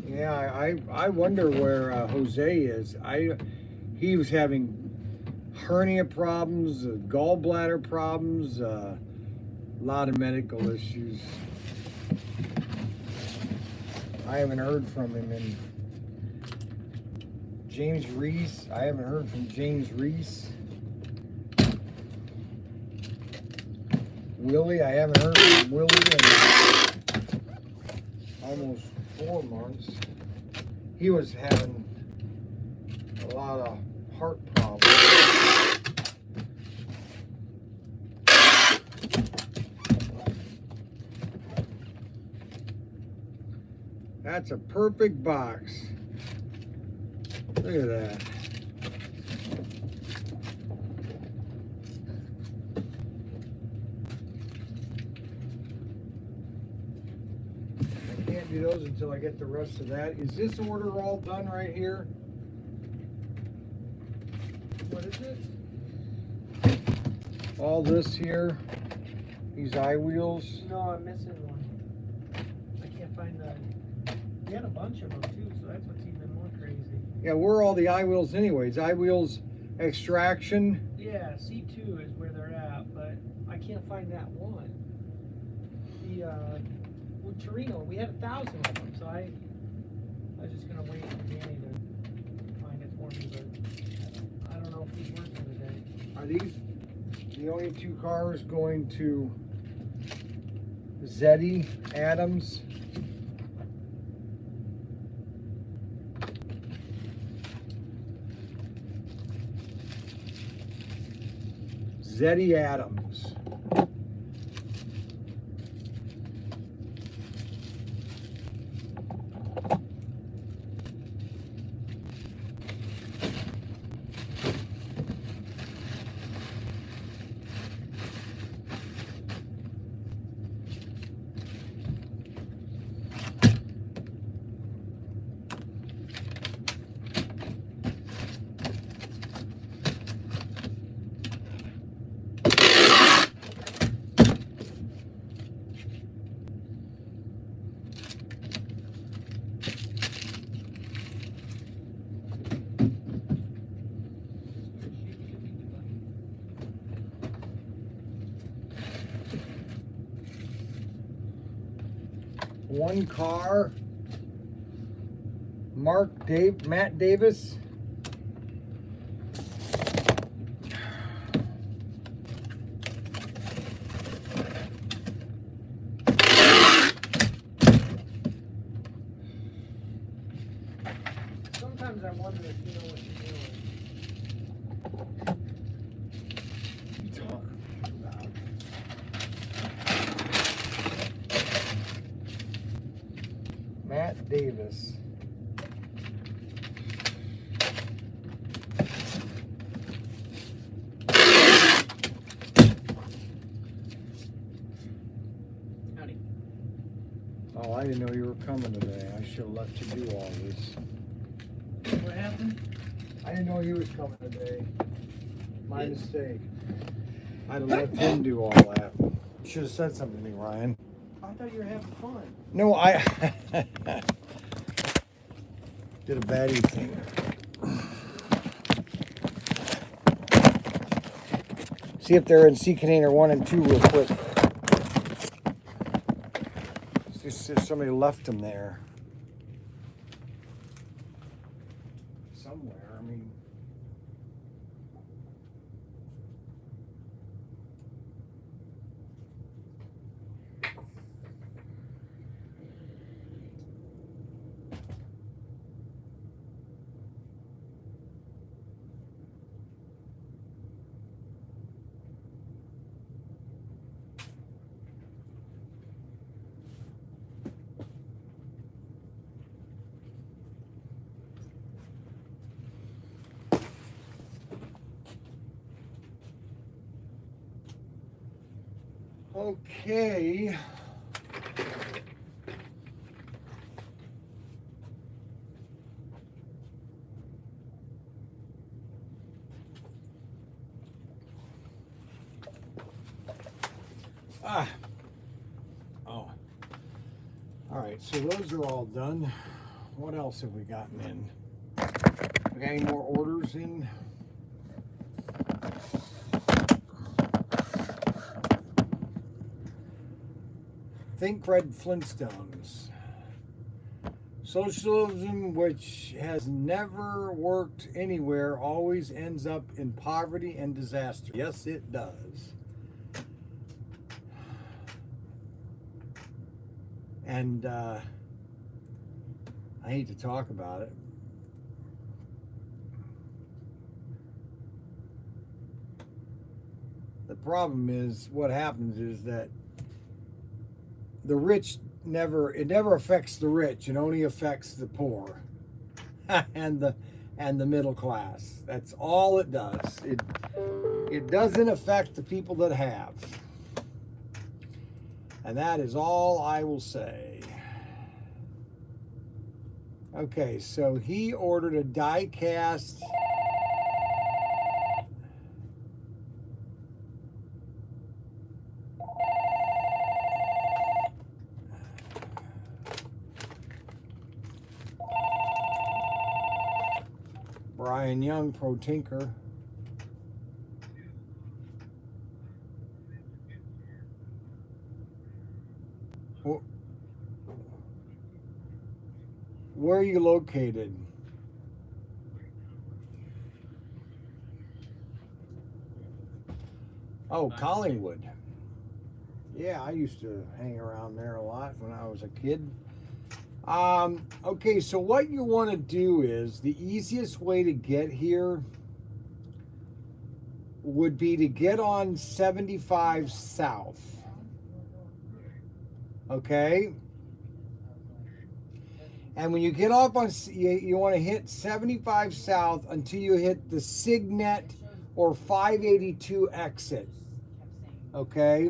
S1: Yeah, I wonder where Jose is. He was having hernia problems, gallbladder problems, a lot of medical issues. I haven't heard from him. And James Reese, I haven't heard from James Reese. Willie, I haven't heard from Willie in almost 4 months. He was having a lot of heart problems. That's a perfect box. Look at that. I can't do those until I get the rest of that. Is this order all done right here?
S3: What is it?
S1: All this here? These eye wheels?
S3: No, I'm missing one. I can't find the. We had a bunch of them too, so that's what's even more crazy.
S1: Yeah, where are all the eye wheels anyways? Eye wheels extraction?
S3: Yeah, C2 is where they're at, but I can't find that one. The well, Torino, we had 1,000 of them, so I was just gonna wait for Danny to find it for me, but I don't know if he's working today.
S1: Are these the only 2 cars going to Zeddy Adams? Zeddy Adams. One car. Matt Davis.
S3: Sometimes I wonder if you know what you're doing.
S1: Matt Davis.
S3: Howdy.
S1: Oh, I didn't know you were coming today. I should have let you do all this.
S3: What happened?
S1: I didn't know he was coming today. My mistake. I'd have let him do all that. You should have said something to me, Ryan.
S3: I thought you were having fun.
S1: No, I did a baddie thing. See if they're in sea container 1 and 2 real quick. See if somebody left them there. Somewhere, I mean. Okay. Ah. Oh. All right, so those are all done. What else have we gotten in? We got any more orders in? Think Fred Flintstones. Socialism, which has never worked anywhere, always ends up in poverty and disaster. Yes, it does. And I hate to talk about it. The problem is, what happens is that the rich never affects the rich. It only affects the poor and the middle class. That's all it does. It doesn't affect the people that have. And that is all I will say. Okay, so he ordered a die cast Brian Young, Pro Tinker. Where are you located? Oh, Collingwood. Yeah, I used to hang around there a lot when I was a kid. Okay, so what you want to do is, the easiest way to get here would be to get on 75 South. Okay? And when you get off on, you want to hit 75 South until you hit the Signet or 582 exit. Okay?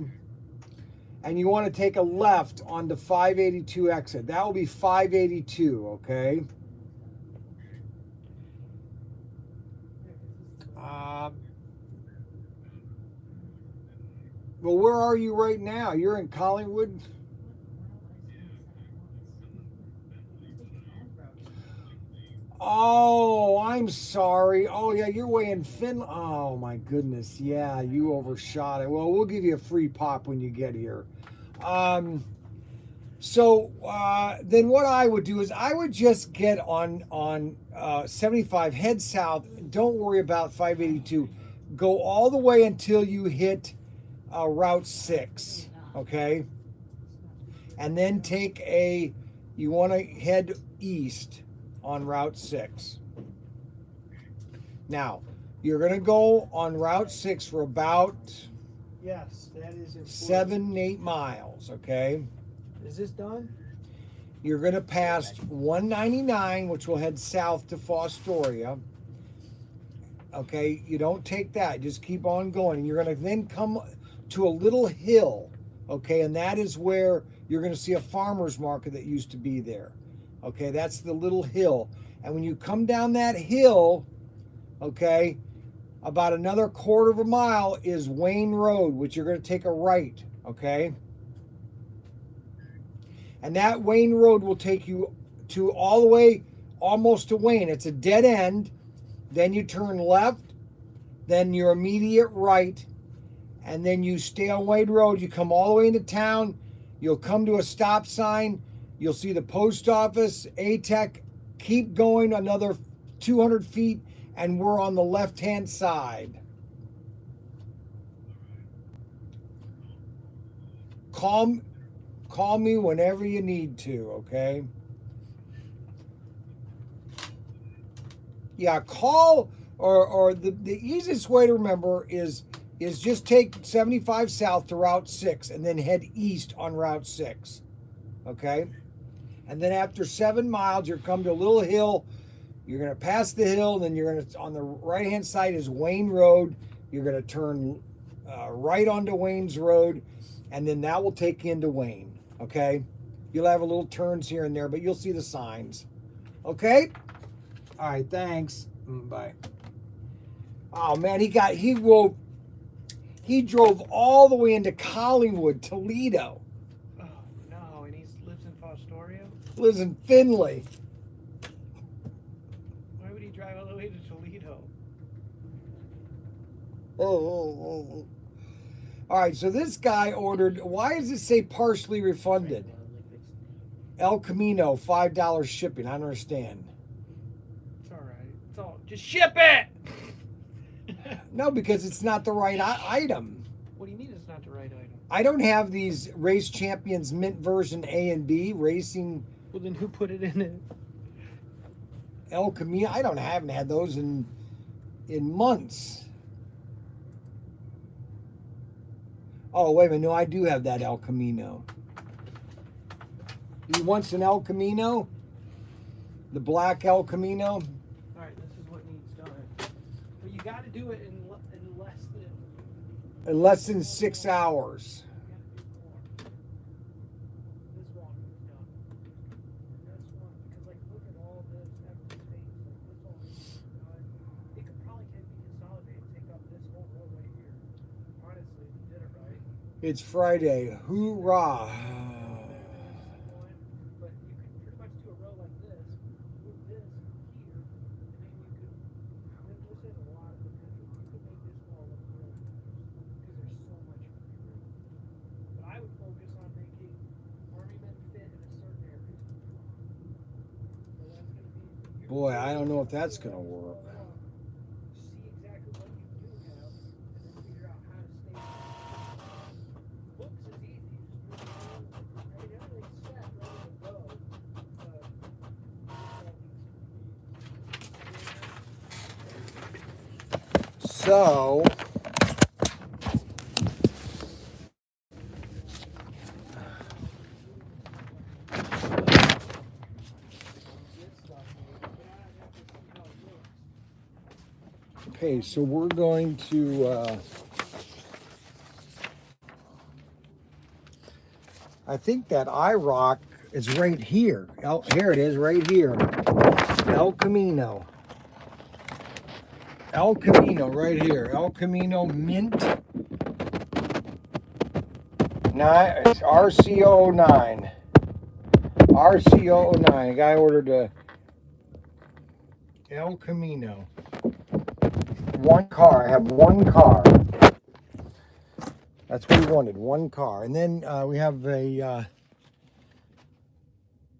S1: And you want to take a left on the 582 exit. That will be 582, okay? Well, where are you right now? You're in Collingwood? Oh, I'm sorry. Oh, yeah, you're way in Finland. Oh, my goodness. Yeah, you overshot it. Well, we'll give you a free pop when you get here. So then what I would do is I would just get on 75, head south. Don't worry about 582. Go all the way until you hit Route 6, okay? And then you want to head east on Route 6. Now, you're going to go on Route 6 for about
S3: Yes, that is important.
S1: 7-8 miles, okay?
S3: Is this done?
S1: You're going to pass 199, which will head south to Fostoria. Okay, you don't take that. Just keep on going. You're going to then come to a little hill, okay? And that is where you're going to see a farmer's market that used to be there. Okay, that's the little hill. And when you come down that hill, okay, about another quarter of a mile is Wayne Road, which you're going to take a right, okay? And that Wayne Road will take you to all the way almost to Wayne. It's a dead end. Then you turn left, then your immediate right, and then you stay on Wayne Road. You come all the way into town. You'll come to a stop sign. You'll see the post office, ATEC. Keep going another 200 feet, and we're on the left-hand side. Call me whenever you need to, okay? Yeah, call, or the easiest way to remember is just take 75 South to Route 6 and then head east on Route 6, okay? And then after 7 miles, you'll come to a little hill. You're going to pass the hill, and then you're going to, on the right-hand side is Wayne Road. You're going to turn right onto Wayne's Road, and then that will take you into Wayne. Okay, you'll have a little turns here and there, but you'll see the signs. Okay. All right. Thanks. Bye. Oh man, he drove all the way into Collingwood, Toledo.
S3: Oh no, and he lives in Fostoria?
S1: Lives in Findlay.
S3: Why would he drive all the way to Toledo?
S1: Oh. All right, so this guy ordered, why does it say partially refunded? El Camino, $5 shipping. I don't understand.
S3: It's all right. It's all. Just ship it!
S1: No, because it's not the right item.
S3: What do you mean it's not the right item?
S1: I don't have these Race Champions Mint version A and B racing.
S3: Well, then who put it in it?
S1: El Camino. I haven't had those in months. Oh, wait a minute. No, I do have that El Camino. He wants an El Camino? The black El Camino?
S3: All right, this is what needs done. But you got to do it in
S1: less than 6 hours.
S3: This one is done. This one, because like look at all this every space. Like this all it could probably be consolidated, take up this whole row right here. Honestly, if you did it right.
S1: It's Friday. Hoorah.
S3: But you could pretty much do a row like this, move this here, and then you could this is a lot of potential. You could make this wall look really nice because there's so much room. But I would focus on making army men fit in a certain area. So that's gonna be
S1: Boy, I don't know if that's going to work.
S3: see exactly what you do have and then figure out how to stay. Books is easy, you just move around, right? Everything's set, ready to go.
S1: So, okay, so we're going to, I think that IROC is right here. Here it is, right here. El Camino. El Camino, right here. El Camino Mint. It's RCO09. RCO09. A guy ordered a El Camino. One car. I have one car. That's what he wanted. One car. And then we have a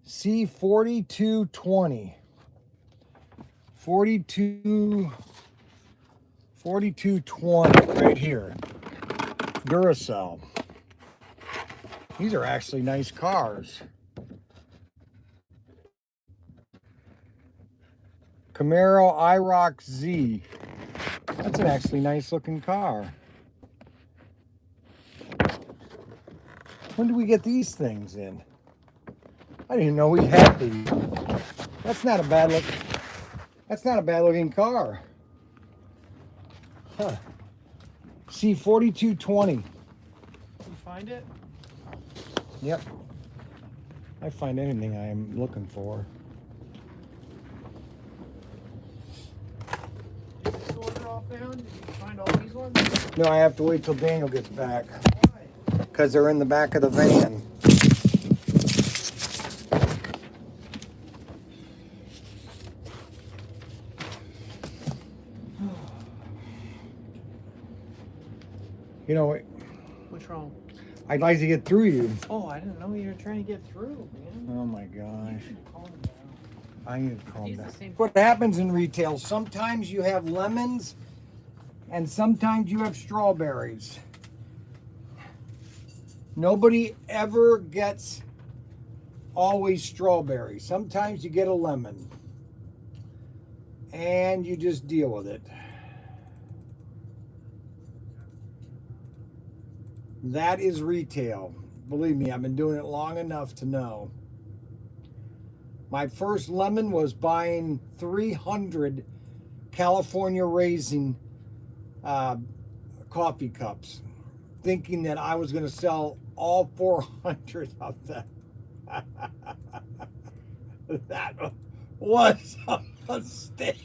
S1: C4220. 4220 right here. Duracell. These are actually nice cars. Camaro IROC Z. That's an actually nice looking car. When did we get these things in? I didn't even know we had these. That's not a bad look. That's not a bad looking car. Huh. C4220.
S3: You find it?
S1: Yep. I find anything I am looking for.
S3: Is this order all found? Did you find all these ones?
S1: No, I have to wait till Daniel gets back.
S3: Why?
S1: Because they're in the back of the van. You know,
S3: What's wrong?
S1: I'd like to get through you.
S3: Oh, I didn't know you were trying to get through, man.
S1: Oh my gosh.
S3: Calm down.
S1: I need to calm
S3: He's
S1: down.
S3: the same-
S1: What happens in retail, sometimes you have lemons and sometimes you have strawberries. Nobody ever gets always strawberry. Sometimes you get a lemon. And you just deal with it. That is retail. Believe me, I've been doing it long enough to know. My first lemon was buying 300 California raisin coffee cups, thinking that I was going to sell all 400 of them. That was a mistake.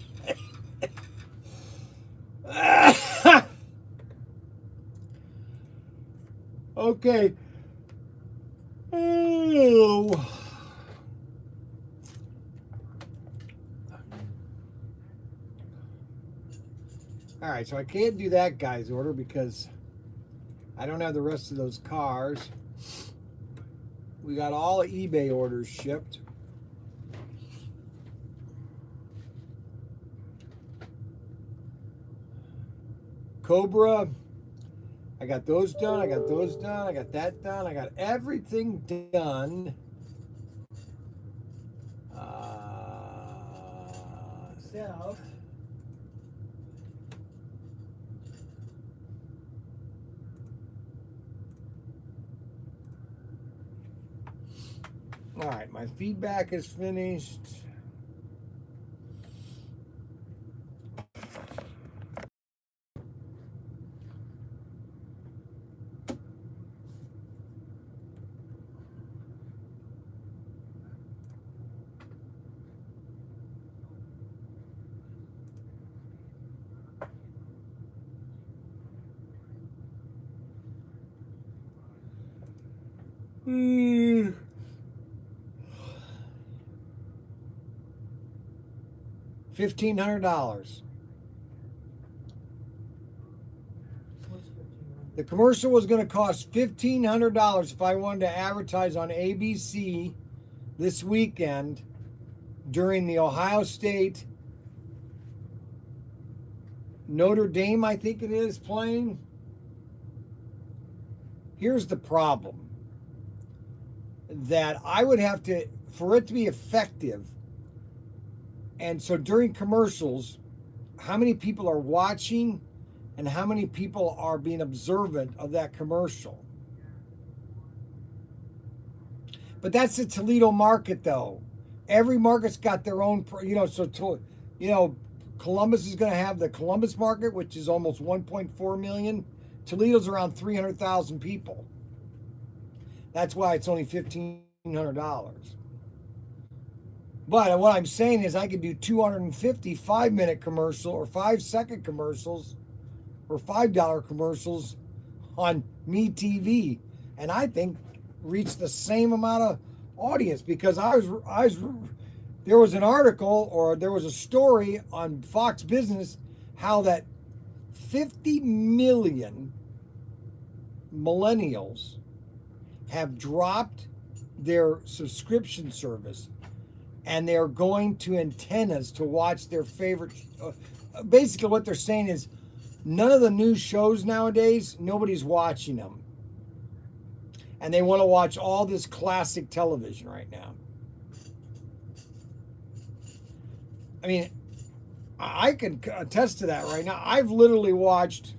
S1: Okay. Oh. All right, so I can't do that guy's order because I don't have the rest of those cars. We got all eBay orders shipped. Cobra, I got those done, I got those done, I got that done, I got everything done.
S3: So,
S1: All right, my feedback is finished. $1,500.
S3: what's 15?
S1: The commercial was going to cost $1,500 if I wanted to advertise on ABC this weekend during the Ohio State Notre Dame, I think it is, playing. Here's the problem. That I would have to, for it to be effective, and so during commercials, how many people are watching and how many people are being observant of that commercial? But that's the Toledo market, though. Every market's got their own, Columbus is going to have the Columbus market, which is almost 1.4 million. Toledo's around 300,000 people. That's why it's only $1,500. But what I'm saying is I could do 250 5-minute commercial or 5-second commercials or $5 commercials on MeTV, and I think reach the same amount of audience because there was an article or there was a story on Fox Business how that 50 million millennials have dropped their subscription service and they're going to antennas to watch their favorite. Basically, what they're saying is none of the new shows nowadays, nobody's watching them. And they want to watch all this classic television right now. I mean, I can attest to that right now. I've literally watched,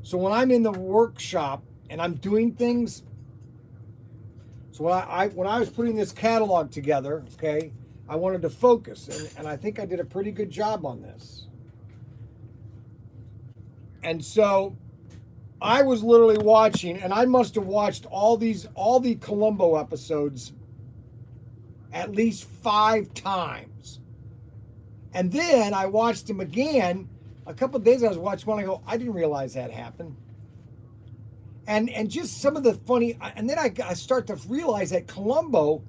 S1: so when I'm in the workshop and I'm doing things, so when I was putting this catalog together, okay, I wanted to focus, and I think I did a pretty good job on this. And so I was literally watching, and I must have watched all the Columbo episodes at least 5 times. And then I watched them again a couple of days. I was watching one. I go, I didn't realize that happened. And just some of the funny. And then I start to realize that Columbo,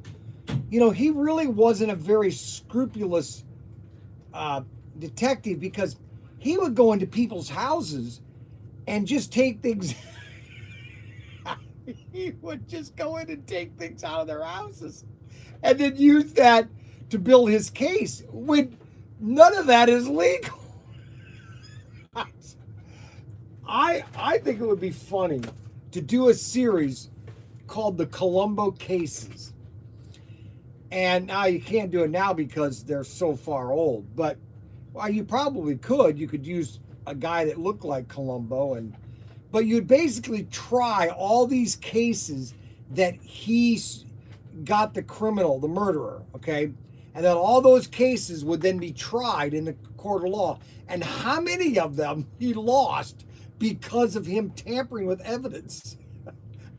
S1: he really wasn't a very scrupulous detective because he would go into people's houses and just take things. He would just go in and take things out of their houses, and then use that to build his case. When none of that is legal. I think it would be funny to do a series called The Columbo Cases. And now you can't do it now because they're so far old. But you probably could. You could use a guy that looked like Columbo, but you'd basically try all these cases that he got the criminal, the murderer, okay? And then all those cases would then be tried in the court of law. And how many of them he lost because of him tampering with evidence.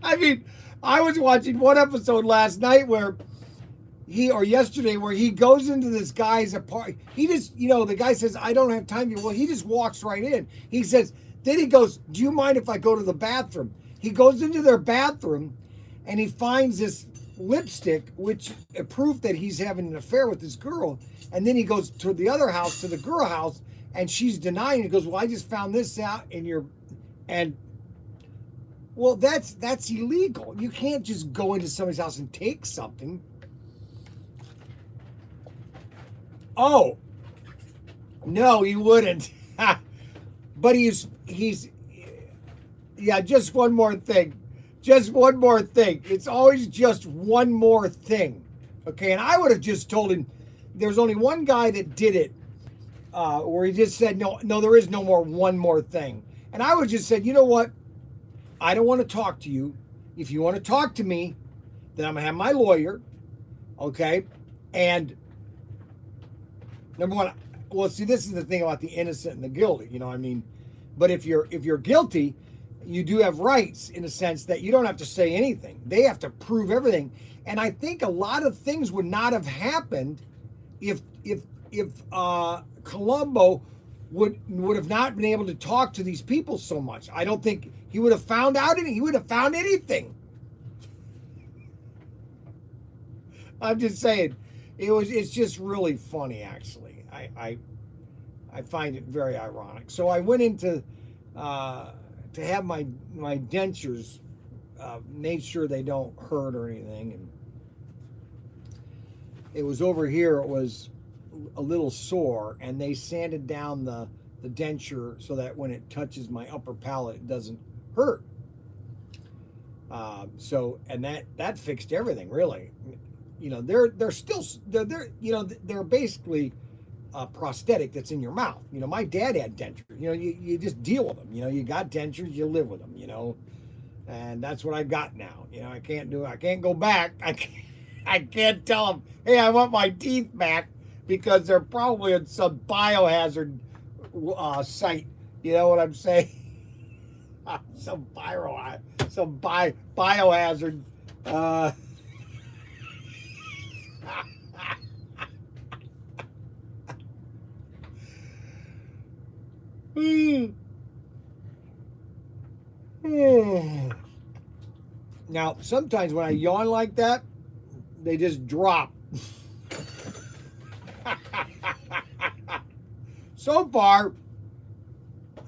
S1: I mean, I was watching one episode last night where yesterday where he goes into this guy's apartment. He just, the guy says, I don't have time here. Well, he just walks right in. He says, then he goes, do you mind if I go to the bathroom? He goes into their bathroom and he finds this lipstick, which is proof that he's having an affair with this girl. And then he goes to the other house, to the girl house, and she's denying. He goes, well, I just found this out well, that's illegal. You can't just go into somebody's house and take something. Oh, no, he wouldn't. But yeah, just one more thing. Just one more thing. It's always just one more thing. Okay, and I would have just told him there's only one guy that did it where he just said, no, there is no more one more thing. And I would have just said, you know what? I don't want to talk to you. If you want to talk to me, then I'm going to have my lawyer. Okay? And number one, well, see, this is the thing about the innocent and the guilty, you know what I mean? But if you're guilty, you do have rights in a sense that you don't have to say anything. They have to prove everything. And I think a lot of things would not have happened if Columbo would have not been able to talk to these people so much. I don't think he would have found out anything. He would have found anything. I'm just saying, it's just really funny, actually. I find it very ironic. So I went into to have my dentures made sure they don't hurt or anything, and it was over here. It was a little sore, and they sanded down the denture so that when it touches my upper palate, it doesn't hurt. And that fixed everything, really. They're still they're basically a prosthetic that's in your mouth. My dad had dentures. You just deal with them. You got dentures, you live with them. And that's what I got now. I can't go back. I can't tell them, hey, I want my teeth back, because they're probably in some biohazard site. You know what I'm saying? some biohazard. Now, sometimes when I yawn like that, they just drop. So far,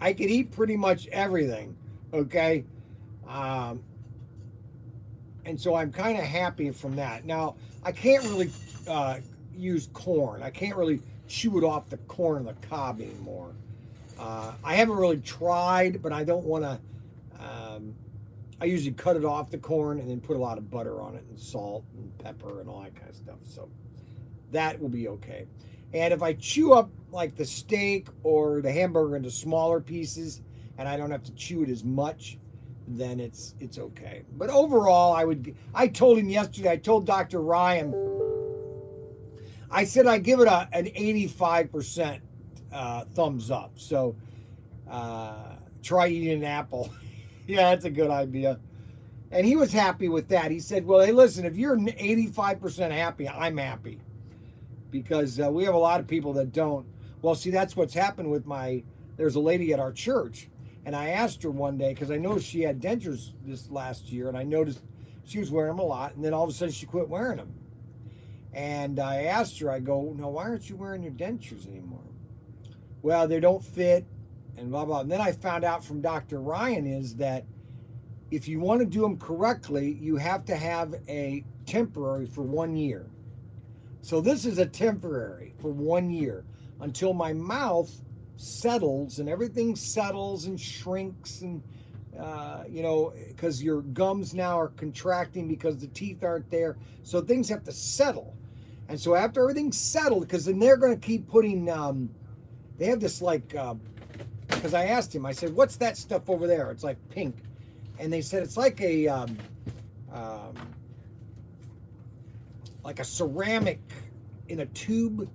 S1: I could eat pretty much everything, okay? And so I'm kind of happy from that. Now, I can't really use corn. I can't really chew it off the corn on the cob anymore. I haven't really tried, but I don't want to. I usually cut it off the corn and then put a lot of butter on it and salt and pepper and all that kind of stuff. So that will be okay. And if I chew up like the steak or the hamburger into smaller pieces and I don't have to chew it as much, then it's okay. But overall, I told him yesterday, I told Dr. Ryan, I said I give it an 85% thumbs up. So try eating an apple. Yeah, that's a good idea. And he was happy with that. He said, well, hey, listen, if you're 85% happy, I'm happy. Because we have a lot of people that don't. Well, see, that's what's happened with there's a lady at our church. And I asked her one day, because I noticed she had dentures this last year, and I noticed she was wearing them a lot, and then all of a sudden she quit wearing them. And I asked her, I go, no, why aren't you wearing your dentures anymore? Well, they don't fit, and blah, blah. And then I found out from Dr. Ryan is that if you want to do them correctly, you have to have a temporary for 1 year. So this is a temporary for 1 year until my mouth settles and everything settles and shrinks, and because your gums now are contracting because the teeth aren't there, so things have to settle. And so after everything's settled, because then they're going to keep putting they have this because I asked him, I said, what's that stuff over there? It's like pink. And they said it's like a ceramic in a tube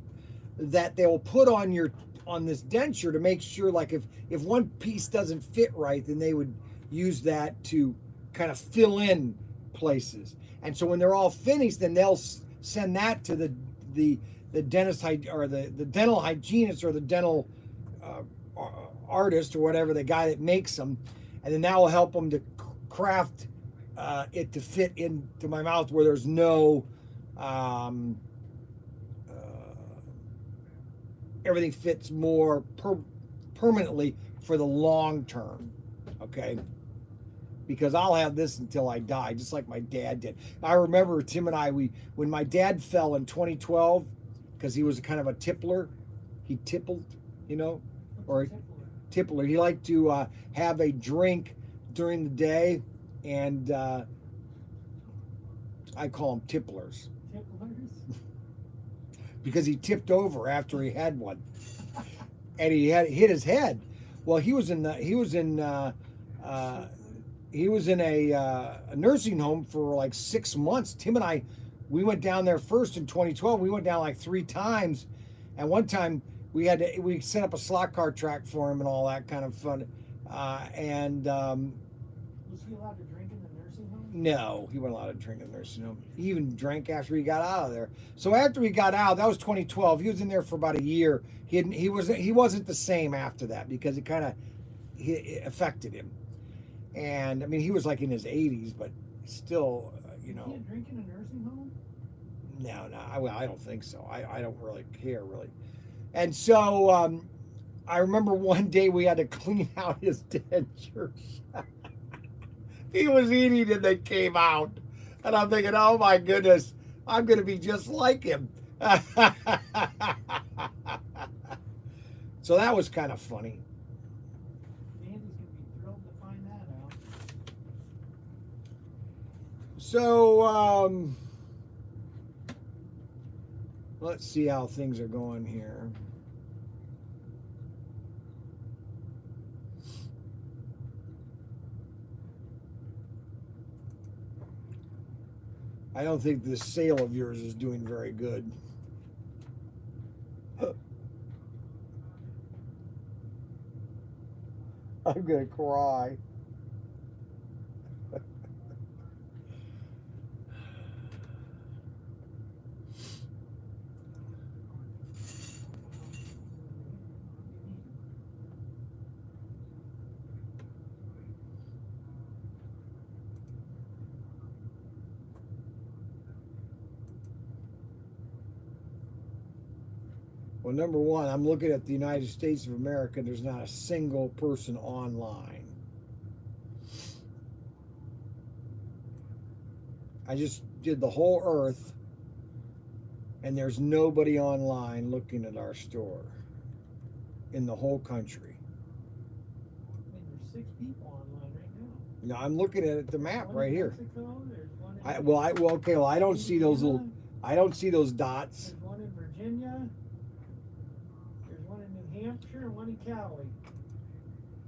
S1: that they'll put on your on this denture to make sure, like if one piece doesn't fit right, then they would use that to kind of fill in places. And so when they're all finished, then they'll send that to the dentist or the dental hygienist or the dental artist or whatever, the guy that makes them, and then that will help them to craft it to fit into my mouth where there's no everything fits more permanently for the long term. Okay, because I'll have this until I die, just like my dad did. I remember Tim and I, when my dad fell in 2012, because he was kind of a tippler, he tippled, or tippler. He liked to have a drink during the day, and I call them tipplers. Because he tipped over after he had one, and he hit his head. Well, he was in a nursing home for like 6 months. Tim and I, we went down there first in 2012. We went down like 3 times, and one time we set up a slot car track for him and all that kind of fun.
S3: Was he allowed to drink in the nursing home?
S1: No, he wasn't allowed to drink in the nursing home. He even drank after he got out of there. So after he got out, that was 2012. He was in there for about a year. He wasn't the same after that, because it kind of affected him. And I mean, he was like in his 80s, but still,
S3: You can't drink in a nursing home?
S1: No, I don't think so. I don't really care, really. And so I remember one day we had to clean out his dentures. He was eating and they came out. And I'm thinking, oh my goodness, I'm going to be just like him. So that was kind of funny.
S3: Andy's going to be thrilled to find that out.
S1: So, let's see how things are going here. I don't think this sale of yours is doing very good. I'm gonna cry. Well, number one, I'm looking at the United States of America. There's not a single person online. I just did the whole earth, and there's nobody online looking at our store in the whole country.
S3: I mean, there's 6 people online right now.
S1: Now I'm looking at the map right here.
S3: Mexico, there's one in
S1: I don't see those little. I don't see those dots.
S3: There's one in Virginia. There's one in New Hampshire and one in Cali.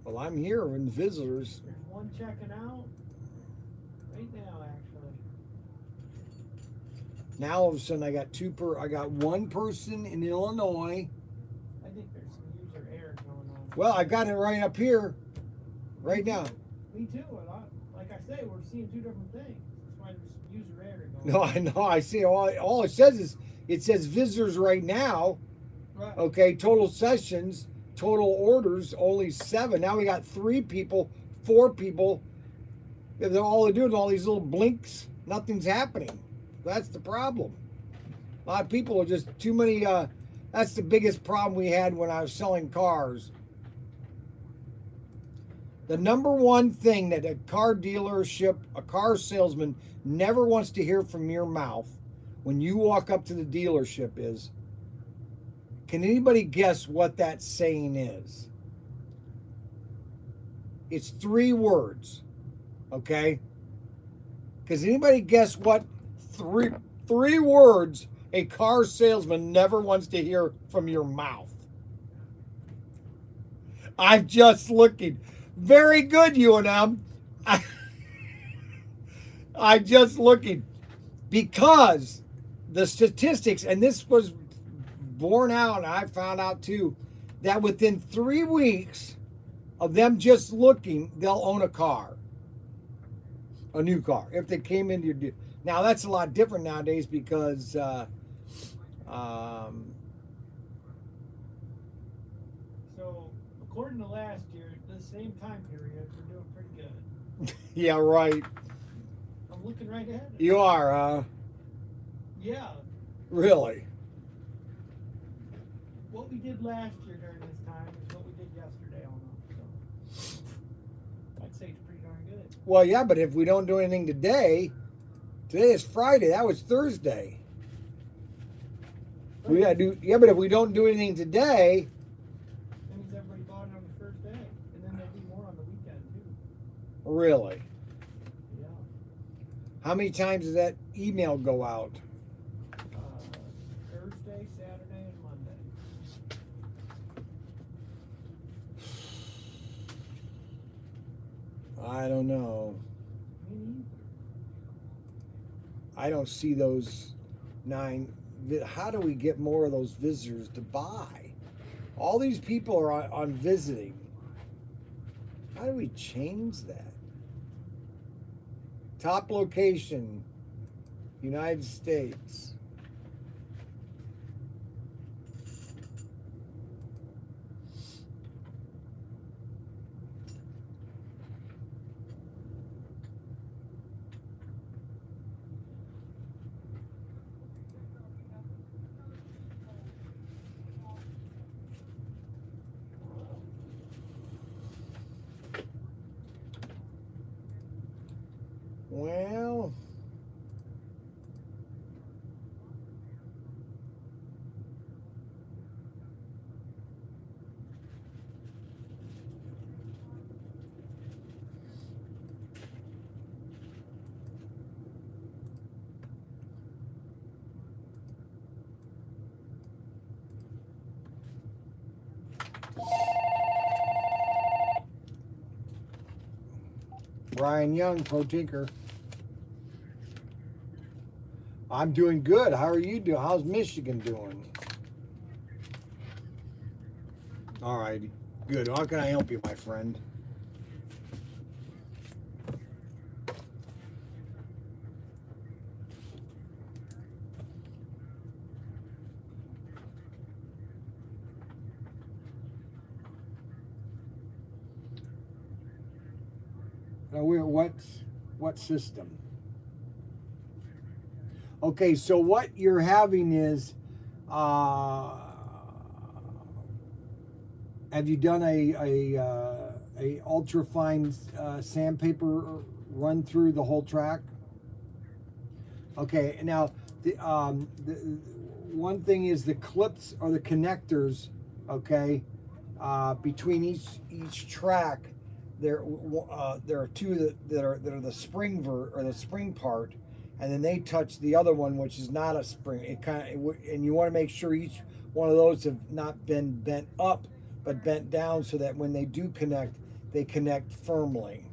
S1: Well, I'm here in visitors.
S3: There's one checking out right now, actually.
S1: Now all of a sudden I got one person in Illinois.
S3: I think there's some user error going on.
S1: Well, I got it right up here, right now.
S3: Me too. Like I say, we're seeing 2 different things. That's why there's some user error going
S1: No,
S3: on.
S1: I know. I see. All it says is visitors right now.
S3: Right.
S1: Okay, total sessions, total orders, only 7. Now we got 3 people, 4 people. All they're doing is all these little blinks. Nothing's happening. That's the problem. A lot of people are just too many. That's the biggest problem we had when I was selling cars. The number one thing that a car dealership, a car salesman never wants to hear from your mouth when you walk up to the dealership is, can anybody guess what that saying is? It's 3 words, okay? Because anybody guess what three words a car salesman never wants to hear from your mouth? I'm just looking. Very good, UNM. I'm just looking. Because the statistics, and this was borne out, and I found out too, that within 3 weeks of them just looking, they'll own a car, a new car, if they came into your deal. Now that's a lot different nowadays because
S3: So, according to last year, the same time period, we're doing pretty good.
S1: yeah, right.
S3: I'm looking right ahead.
S1: You are,
S3: Yeah.
S1: really.
S3: What we did last year during this time is what we did yesterday almost. So, I'd say it's pretty darn good.
S1: Well, yeah, but if we don't do anything today is Friday. That was Thursday. We gotta do, yeah, but if we don't do anything today,
S3: That means everybody bought it on the first day. And then there'll be more on the weekend, too.
S1: really,
S3: Yeah.
S1: how many times does that email go out?
S3: Thursday, Saturday, and Monday.
S1: I don't know.
S3: Me neither.
S1: I don't see those 9. How do we get more of those visitors to buy? All these people are on visiting. How do we change that? Top location, United States. Well, Brian Young, Pro Tinker. I'm doing good. How are you doing? How's Michigan doing? All right, good. How can I help you, my friend? What system? Okay, so what you're having is, have you done a ultra fine sandpaper run through the whole track? Okay, now the one thing is the clips or the connectors. Okay, between each track, there are 2 that are the spring or the spring part, and then they touch the other one, which is not a spring. It and you want to make sure each one of those have not been bent up, but bent down, so that when they do connect, they connect firmly.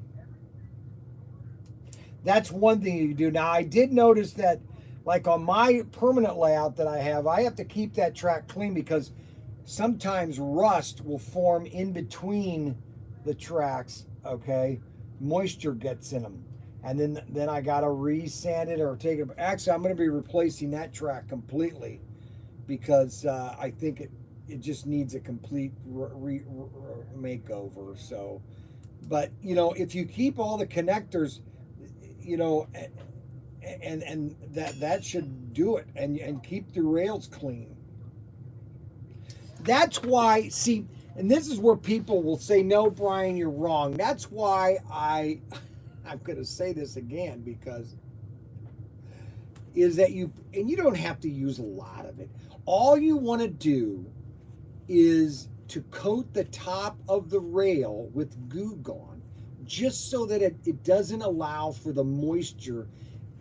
S1: That's one thing you do. Now, I did notice that, like on my permanent layout that I have to keep that track clean because sometimes rust will form in between the tracks. Okay, moisture gets in them, and then I gotta re-sand it or take it. Actually, I'm going to be replacing that track completely because I think it just needs a complete makeover. So, but if you keep all the connectors, and that should do it, and keep the rails clean. That's why, see, and this is where people will say, no, Brian, you're wrong. That's why I'm going to say this again, because is that you don't have to use a lot of it. All you want to do is to coat the top of the rail with Goo Gone, just so that it doesn't allow for the moisture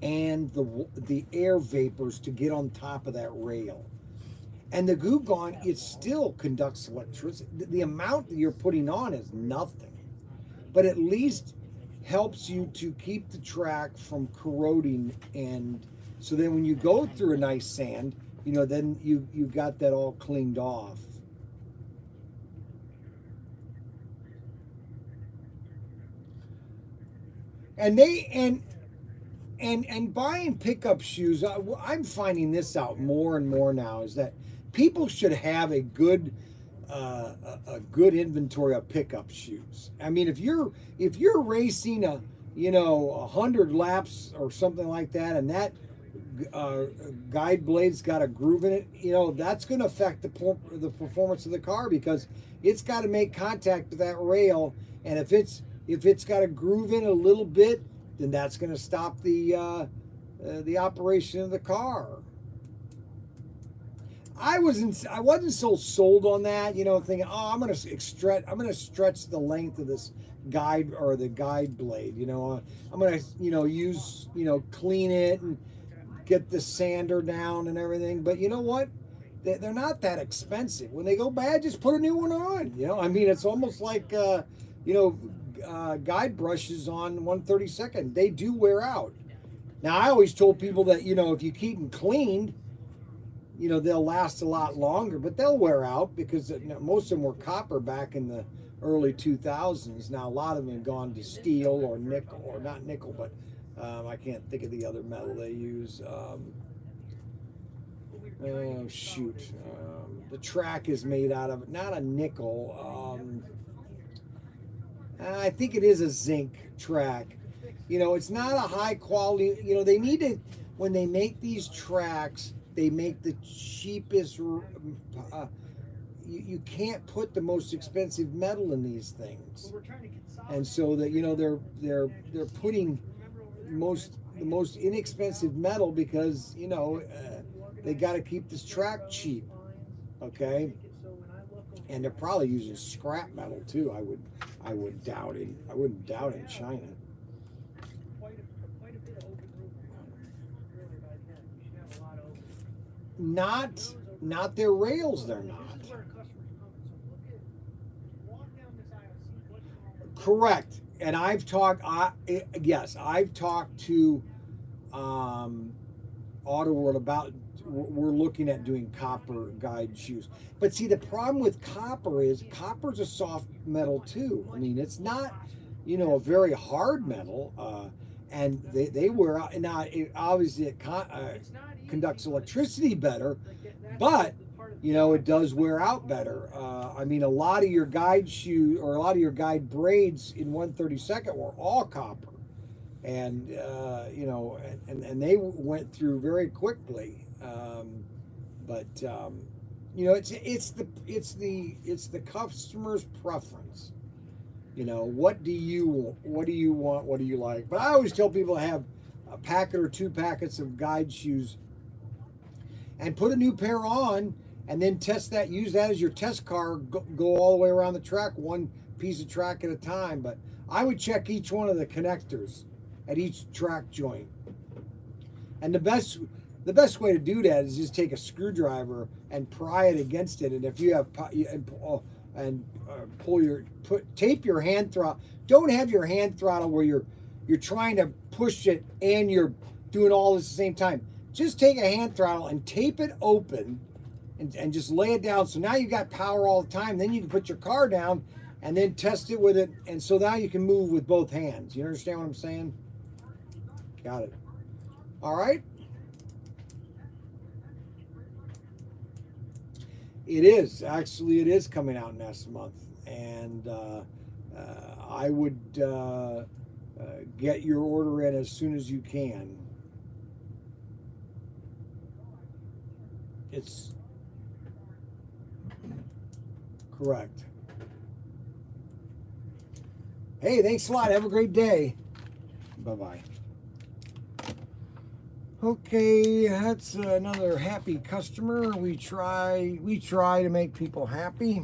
S1: and the air vapors to get on top of that rail. And the Goo Gone, it still conducts electricity. The amount that you're putting on is nothing, but at least helps you to keep the track from corroding. And so then when you go through a nice sand, then you got that all cleaned off. And they and buying pickup shoes, I'm finding this out more and more now, is that people should have a good a good inventory of pickup shoes. I mean, if you're racing a 100 laps or something like that, and that uh, guide blade's got a groove in it, that's going to affect the performance of the car, because it's got to make contact with that rail, and if it's got a groove in it a little bit, then that's going to stop the operation of the car. I wasn't so sold on that, thinking, oh, I'm gonna stretch the length of this guide, or the guide blade, I'm gonna use clean it and get the sander down and everything. But you know what? They're not that expensive. When they go bad, just put a new one on. I mean, it's almost like guide brushes on 132nd. They do wear out. Now, I always told people that if you keep them cleaned, they'll last a lot longer, but they'll wear out, because most of them were copper back in the early 2000s. Now, a lot of them have gone to steel or nickel, or not nickel, but I can't think of the other metal they use. Oh, shoot. The track is made out of, not a nickel. I think it is a zinc track. It's not a high quality, they need to, when they make these tracks, they make the cheapest. You can't put the most expensive metal in these things, and so that they're putting the most inexpensive metal, because they got to keep this track cheap. Okay, and they're probably using scrap metal too. I would doubt it. I wouldn't doubt it in China. Not their rails, they're not. Correct. And I've talked to Auto World about, we're looking at doing copper guide shoes. But see, the problem with copper's a soft metal too. I mean, it's not, a very hard metal, and they wear out. Now, obviously, it conducts electricity better, but it does wear out better. I mean, a lot of your guide shoe, or a lot of your guide braids in 132nd were all copper, and and they went through very quickly. It's the customer's preference. What do you want? What do you like? But I always tell people to have a packet or 2 packets of guide shoes, and put a new pair on, and then test that. Use that as your test car. Go all the way around the track, one piece of track at a time. But I would check each one of the connectors at each track joint. And the best way to do that is just take a screwdriver and pry it against it. And if you have tape your hand throttle. Don't have your hand throttle where you're trying to push it and you're doing all this at the same time. Just take a hand throttle and tape it open, and just lay it down. So now you got power all the time. Then you can put your car down and then test it with it. And so now you can move with both hands. You understand what I'm saying? Got it. All right. It is coming out next month. And I would get your order in as soon as you can. It's correct. Hey, thanks a lot. Have a great day. Bye-bye. Okay, that's another happy customer. We try to make people happy.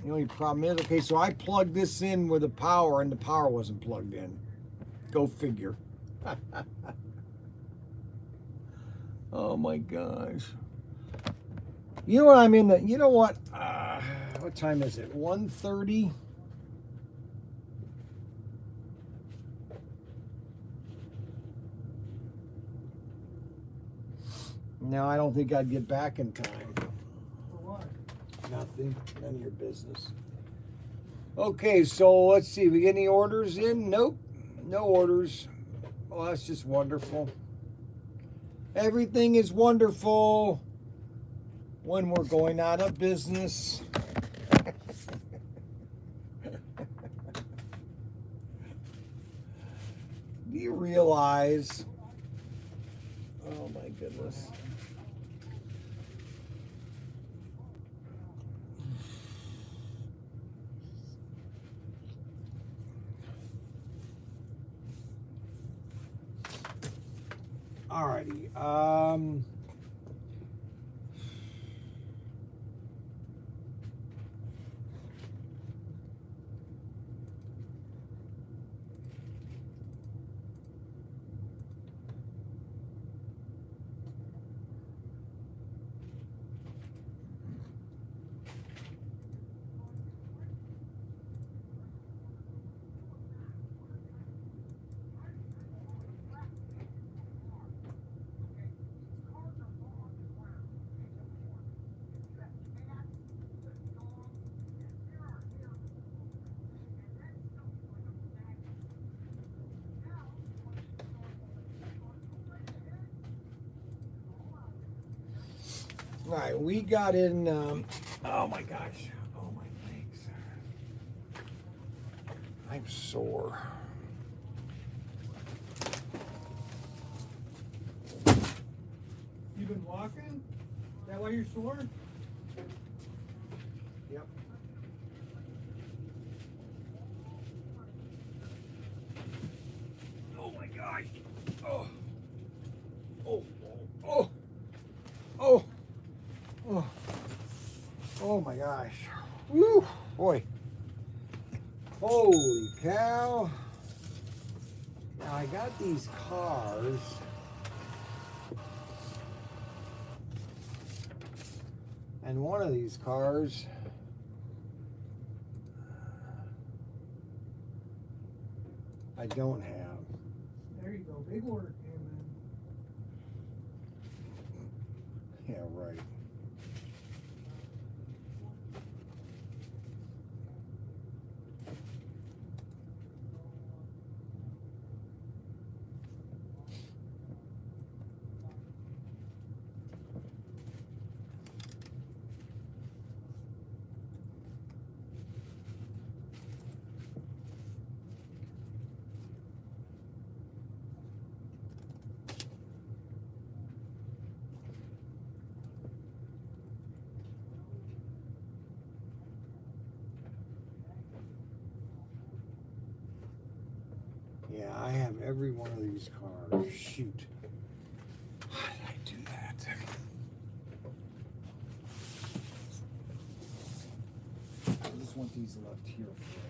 S1: The only problem is, okay, so I plugged this in with the power, and the power wasn't plugged in. Go figure. Oh my gosh. You know what I'm in the, you know what? What time is it? 1:30? No, I don't think I'd get back in time.
S3: For what?
S1: Nothing. None of your business. Okay, so let's see. We get any orders in? Nope. No orders. Well, that's just wonderful. Everything is wonderful when we're going out of business. Do you realize? Oh my goodness. Alrighty. All right, we got in. Oh my gosh. Oh my legs. I'm sore.
S3: You been walking? Is that why you're sore?
S1: Yep. Oh my gosh. Oh. Oh. Oh. Oh. Oh. Oh my gosh. Woo. Boy. Holy cow. Now I got these cars. And one of these cars I don't have.
S3: There you go. Big order came in.
S1: Yeah, right. Yeah, I have every one of these cars. Shoot. How did I do that? I just want these left here for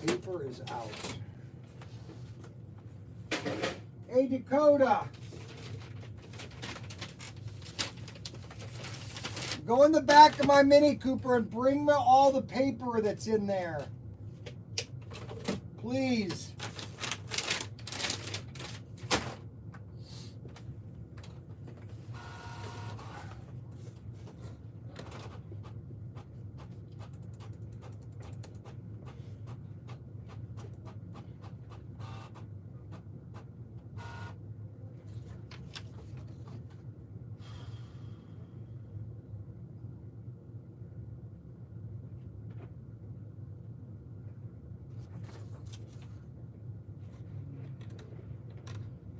S1: right now. Paper is out. Hey, Dakota. Go in the back of my Mini Cooper and bring me all the paper that's in there. Please.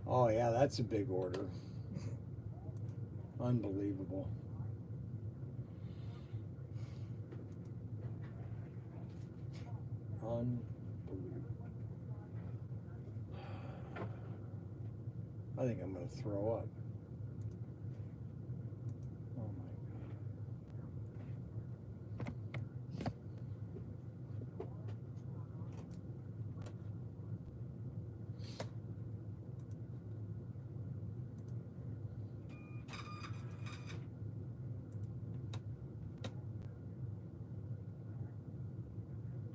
S1: Oh yeah, that's a big order. Unbelievable. Unbelievable. I think I'm going to throw up. Oh my God.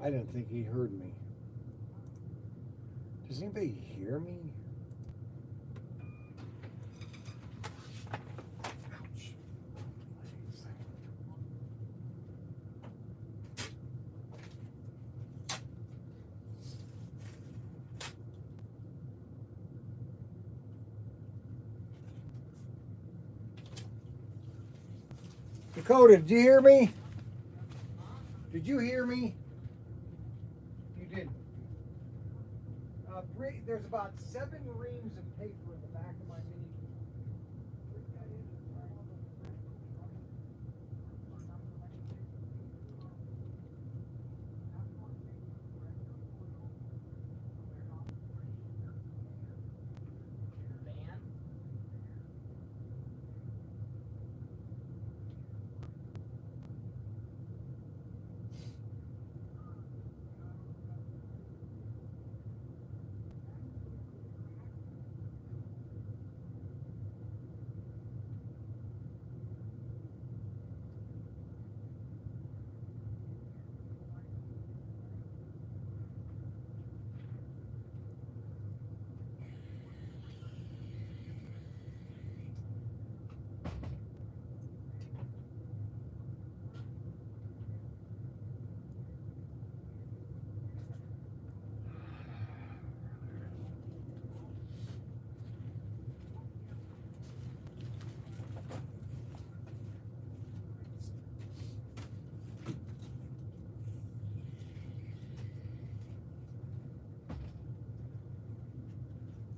S1: I didn't think he heard me. Does anybody hear me? Ouch. Dakota, did you hear me? Did you hear me? You did. There's about 7 reams of paper in the back of my mini.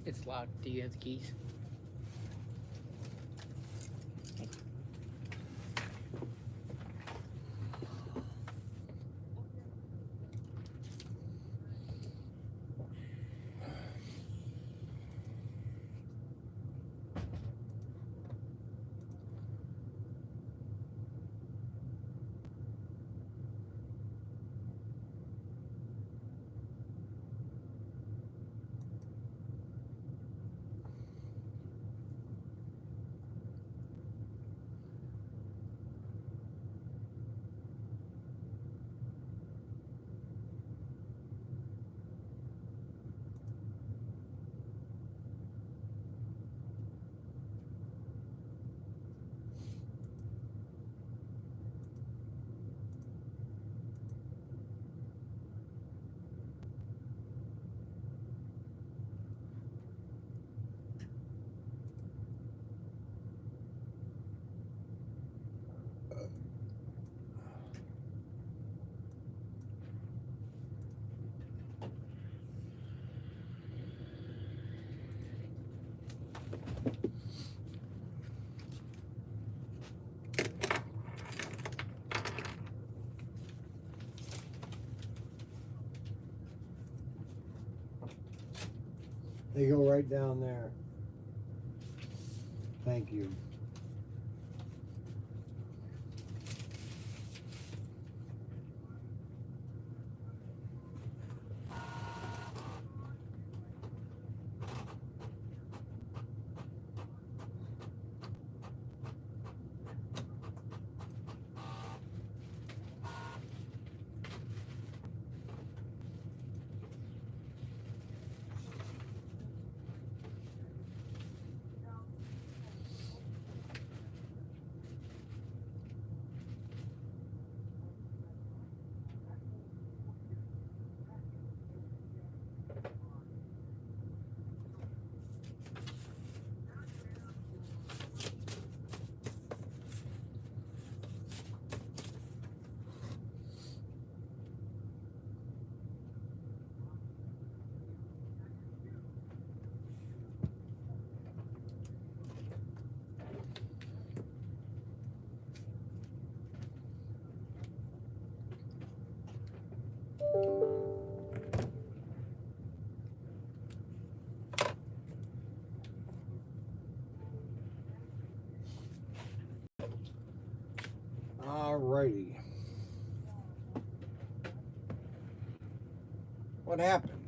S4: It's locked. Do you have the keys?
S1: They go right down there. Thank you. Alrighty. What happened?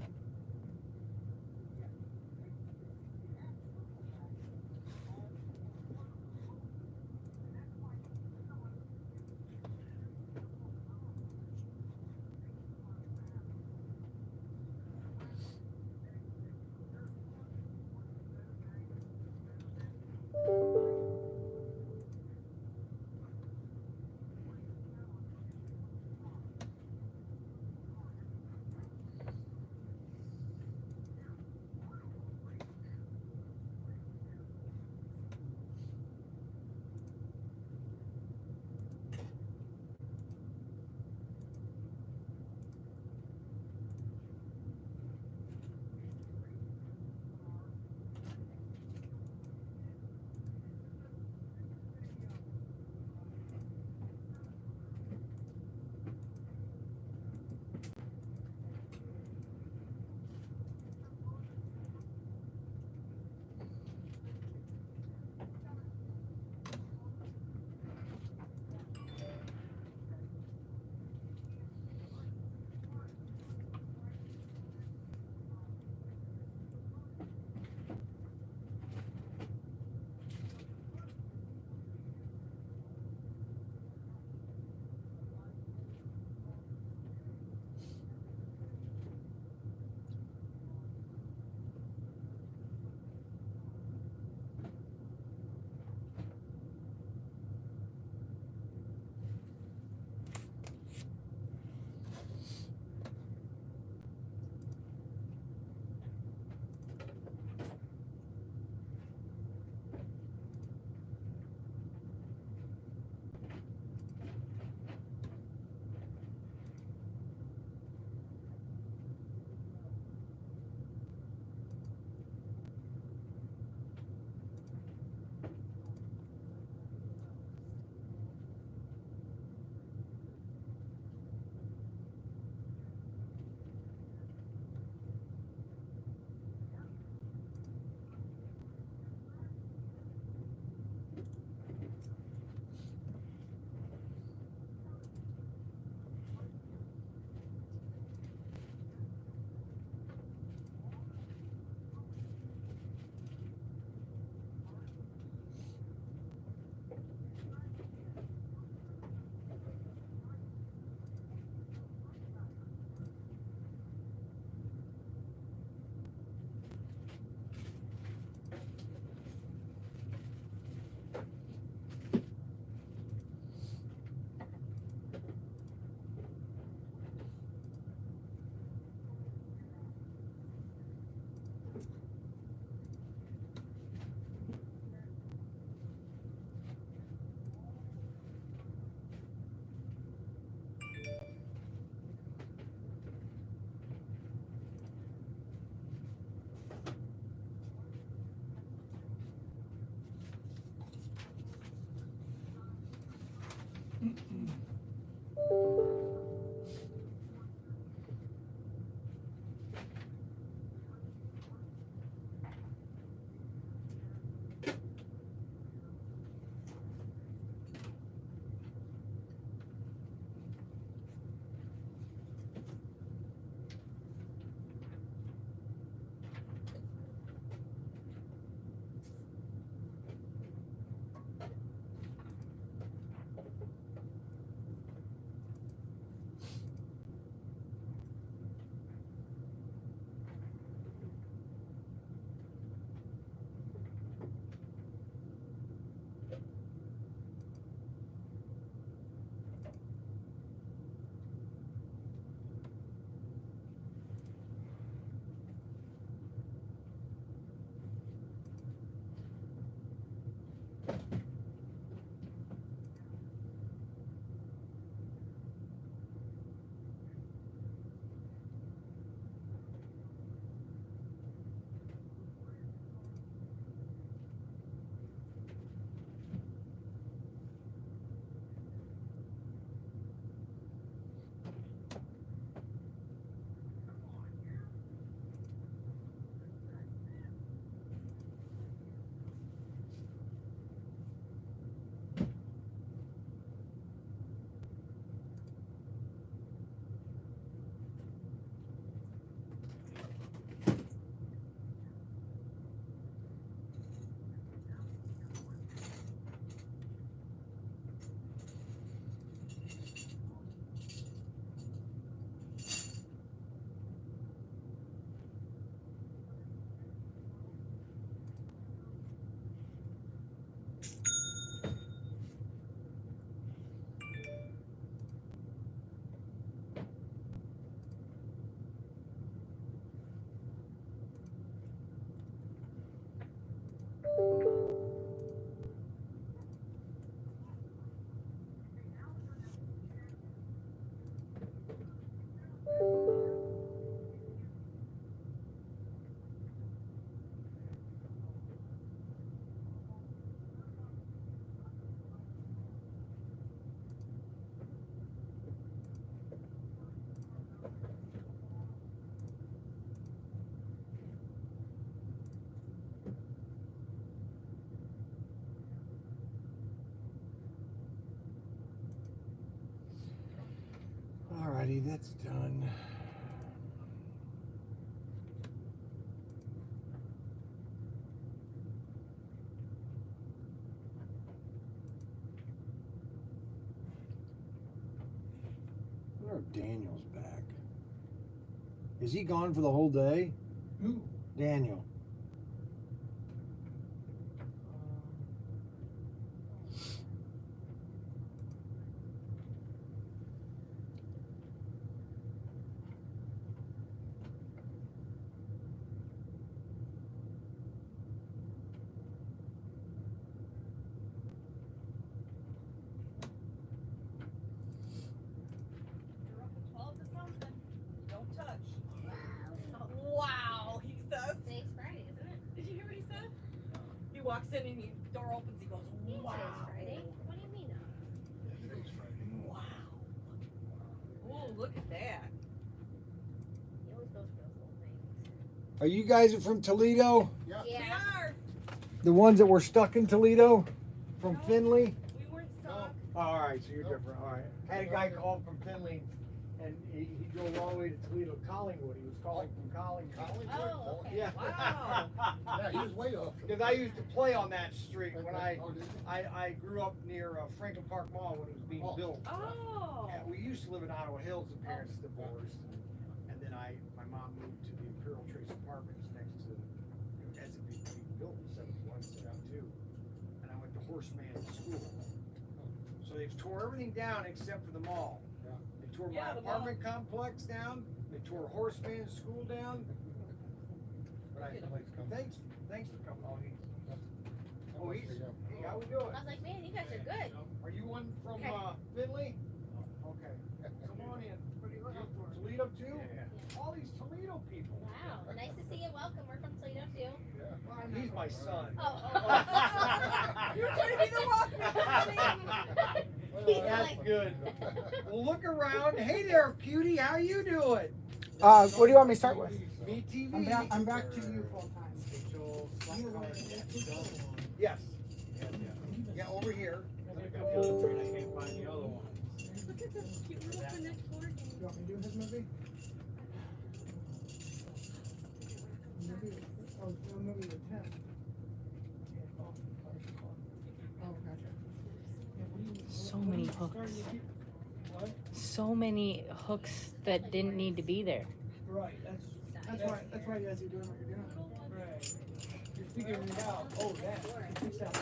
S1: that's done. I wonder if Daniel's back. Is he gone for the whole day?
S3: Who?
S1: Daniel.
S5: You're up at 12 to something. Don't touch. Wow, he says.
S6: Today's Friday, isn't it?
S5: Did you hear what he said? He walks in and the door opens. He goes,
S6: Yeah,
S5: wow.
S6: today's Friday. What do you mean?
S5: Wow. Oh, look at that.
S6: He always goes for those little things.
S1: Are you guys from Toledo?
S6: Yeah.
S5: We are.
S1: The ones that were stuck in Toledo? From
S5: No.
S1: Finley?
S5: We weren't stuck.
S1: Oh, all right, so you're different. All right. I had a guy call from Finley, and he drove all the way to Toledo, Collingwood. He was calling from Collingwood.
S6: Oh, okay.
S1: Yeah.
S5: Wow.
S7: Yeah, he was way off.
S1: Because I used to play on that street when I
S7: Oh, did you?
S1: I grew up near Franklin Park Mall when it was being
S7: Oh.
S1: built.
S5: Oh.
S1: Yeah, we used to live in Ottawa Hills. The parents divorced, and then my mom moved to the Imperial Trace Apartments next to as it being built in '71, '72, and I went to Horseman School. So they've tore everything down except for the mall.
S7: Yeah.
S1: They tore
S5: Yeah,
S1: my
S5: the
S1: apartment complex down. They tore Horseman School down. But thanks for coming. Oh, he's hey, how we doing?
S6: I was like, man, you guys are good.
S1: Are you one from
S6: Okay.
S1: Finley? Okay. Come on in. Toledo too? All these Toledo people.
S6: Wow. Nice to see you. Welcome. We're from Toledo too.
S1: He's my son.
S6: Oh.
S5: You're trying to be the welcome.
S6: He's
S1: That's
S6: like,
S1: good. Well, look around. Hey there, cutie. How you doing?
S4: What do you want me to start with?
S1: Me TV.
S3: I'm back to you full time.
S1: Yes. Yeah, over here.
S5: Look at this cute little Connect board.
S3: You want me to do his movie? Movie the 10th. Oh, gotcha.
S4: So many hooks. So many hooks that didn't need to be there.
S3: Right, that's why you guys are doing what you're doing. Right. You're figuring it out. Oh, that. Fix that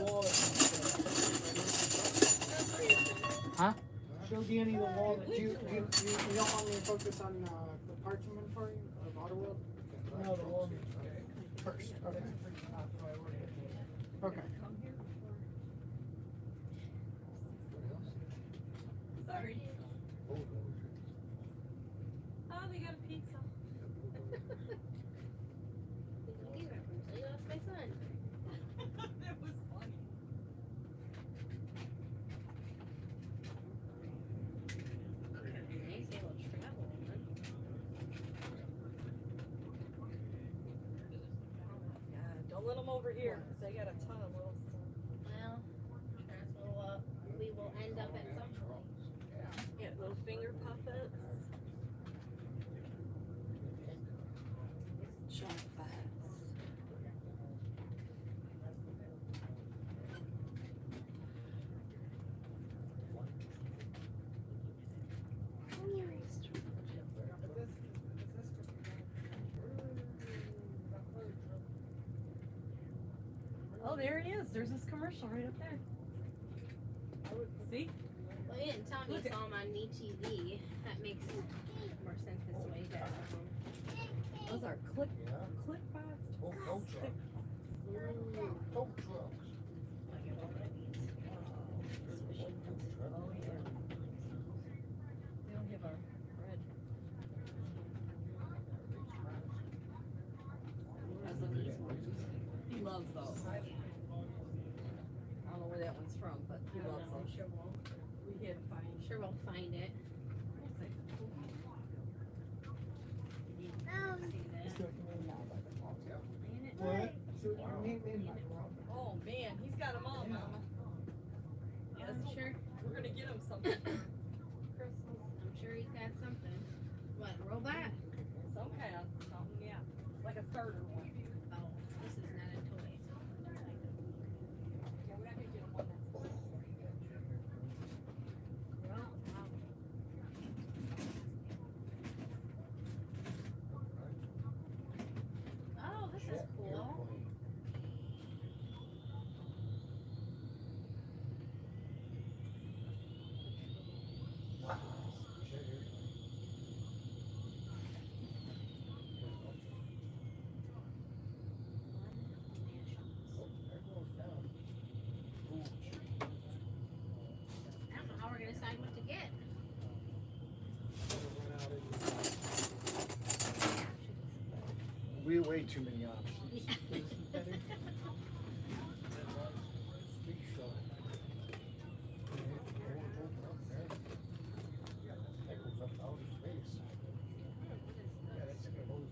S3: wall.
S4: Huh?
S3: Show Danny the wall that you don't want me to focus on the parts inventory of AutoWorld? No, the wall first. Okay. Okay.
S5: Sorry. Oh, they got a pizza.
S6: That's my son.
S5: That was funny.
S6: Nice little travel one.
S5: God, don't let them over here, because they got a ton of little stuff.
S6: Well, that's what we will end up at some point.
S5: Yeah, little finger puppets. Jump pads. Oh, there he is. There's this commercial right up there. See?
S6: Well, you didn't tell me you saw him on MeTV. That makes more sense this way, you guys are home.
S5: Those are click bots.
S7: Tow trucks. Tow trucks.
S5: Oh, yeah. They don't have our red. As of these ones. He loves those. I don't know where that one's from, but he loves those. We had to find.
S6: Sure we'll find it.
S3: What? So, name that wall.
S5: Oh man, he's got them all, Mama. Yes,
S6: Sure.
S5: we're gonna get him something.
S6: had something. What, robot?
S5: Some kind of something, yeah. Like a starter one.
S6: Oh, this is not a toy.
S5: Yeah, we're not gonna get a one that's well,
S6: Oh, this is cool. I don't know how we're gonna decide what to get.
S1: We have way too many options.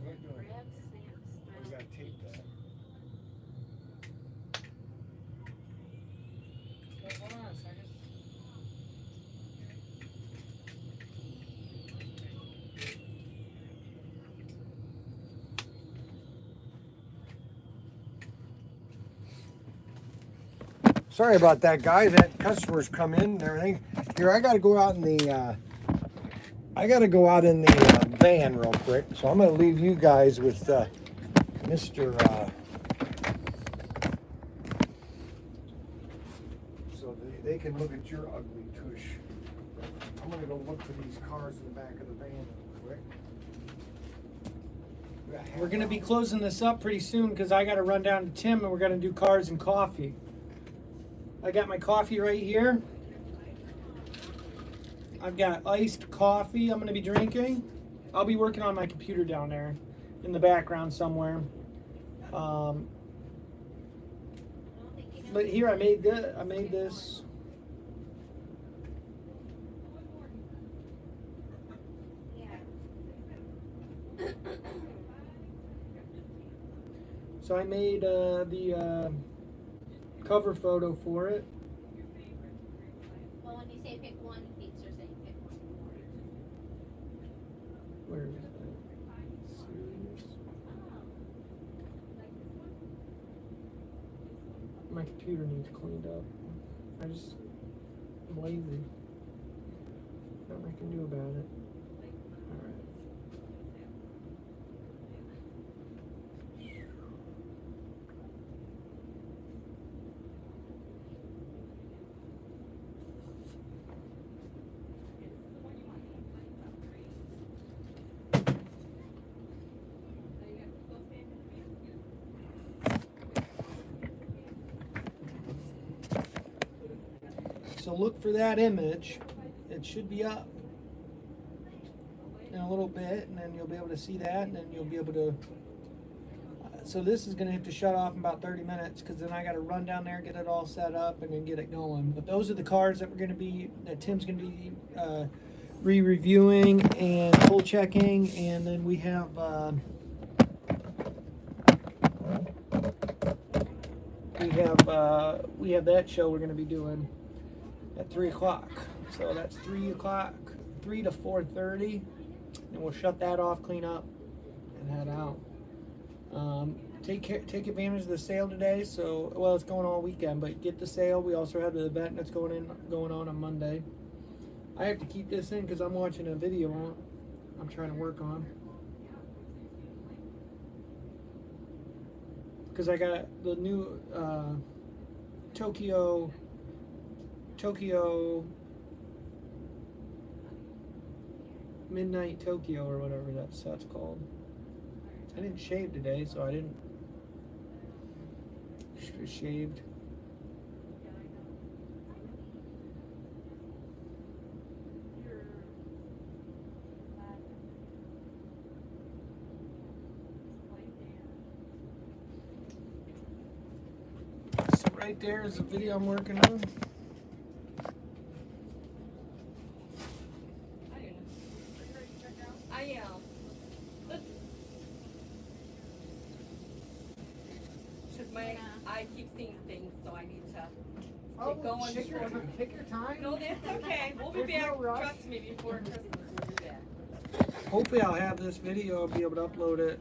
S6: Grab, snap,
S1: We gotta tape that.
S3: Hold on a second.
S1: Sorry about that, guys. That customers come in and everything. Here, I gotta go out in the van real quick. So I'm gonna leave you guys with Mr. So they can look at your ugly tush. I'm gonna go look for these cars in the back of the van real quick.
S3: We're gonna be closing this up pretty soon because I gotta run down to Tim and we're gonna do cars and coffee. I got my coffee right here. I've got iced coffee I'm gonna be drinking. I'll be working on my computer down there in the background somewhere. But here I made this. So I made the cover photo for it.
S6: Well, when you say pick one, you're saying pick one.
S3: Where is that? Series. My computer needs cleaned up. I'm lazy. Nothing I can do about it. Alright. So look for that image. It should be up in a little bit, and then you'll be able to see that, and then you'll be able to. So this is going to have to shut off in about 30 minutes because then I got to run down there, get it all set up, and then get it going. But those are the cars that Tim's going to be re-reviewing and pull checking, and then we have. We have that show we're going to be doing at 3 o'clock. So that's 3 o'clock, 3 to 4:30, and we'll shut that off, clean up, and head out. Take advantage of the sale today. So, well, it's going all weekend, but get the sale. We also have the event that's going on Monday. I have to keep this in because I'm watching a video I'm trying to work on. Because I got the new Tokyo Midnight Tokyo or whatever that's called. I didn't shave today, so I didn't shaved. So right there is the video I'm working on.
S5: I am. I keep seeing things, so I need to get going.
S3: Take your time.
S5: No, that's okay. We'll be
S3: There's
S5: back.
S3: no rush.
S5: Trust me, before Christmas we'll be back.
S3: Hopefully I'll have this video, I'll be able to upload it.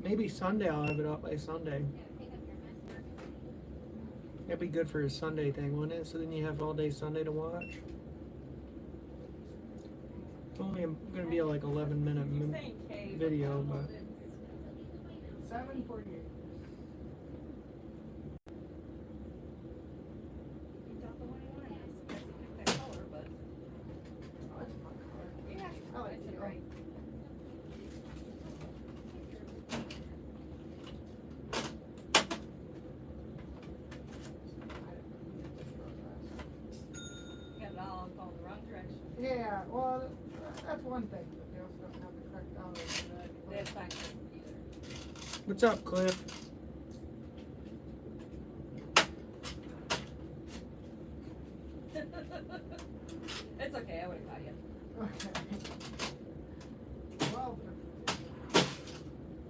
S3: Maybe Sunday I'll have it up by Sunday. That'd be good for a Sunday thing, wouldn't it? So then you have all day Sunday to watch. It's only going to be a like 11-minute video, but 7:48. Yeah, well, that's one thing, but they also don't have the correct dollars for that.
S5: They have fact check either.
S3: What's up, Cliff?
S5: It's okay, I would've got you.
S3: Okay. Well,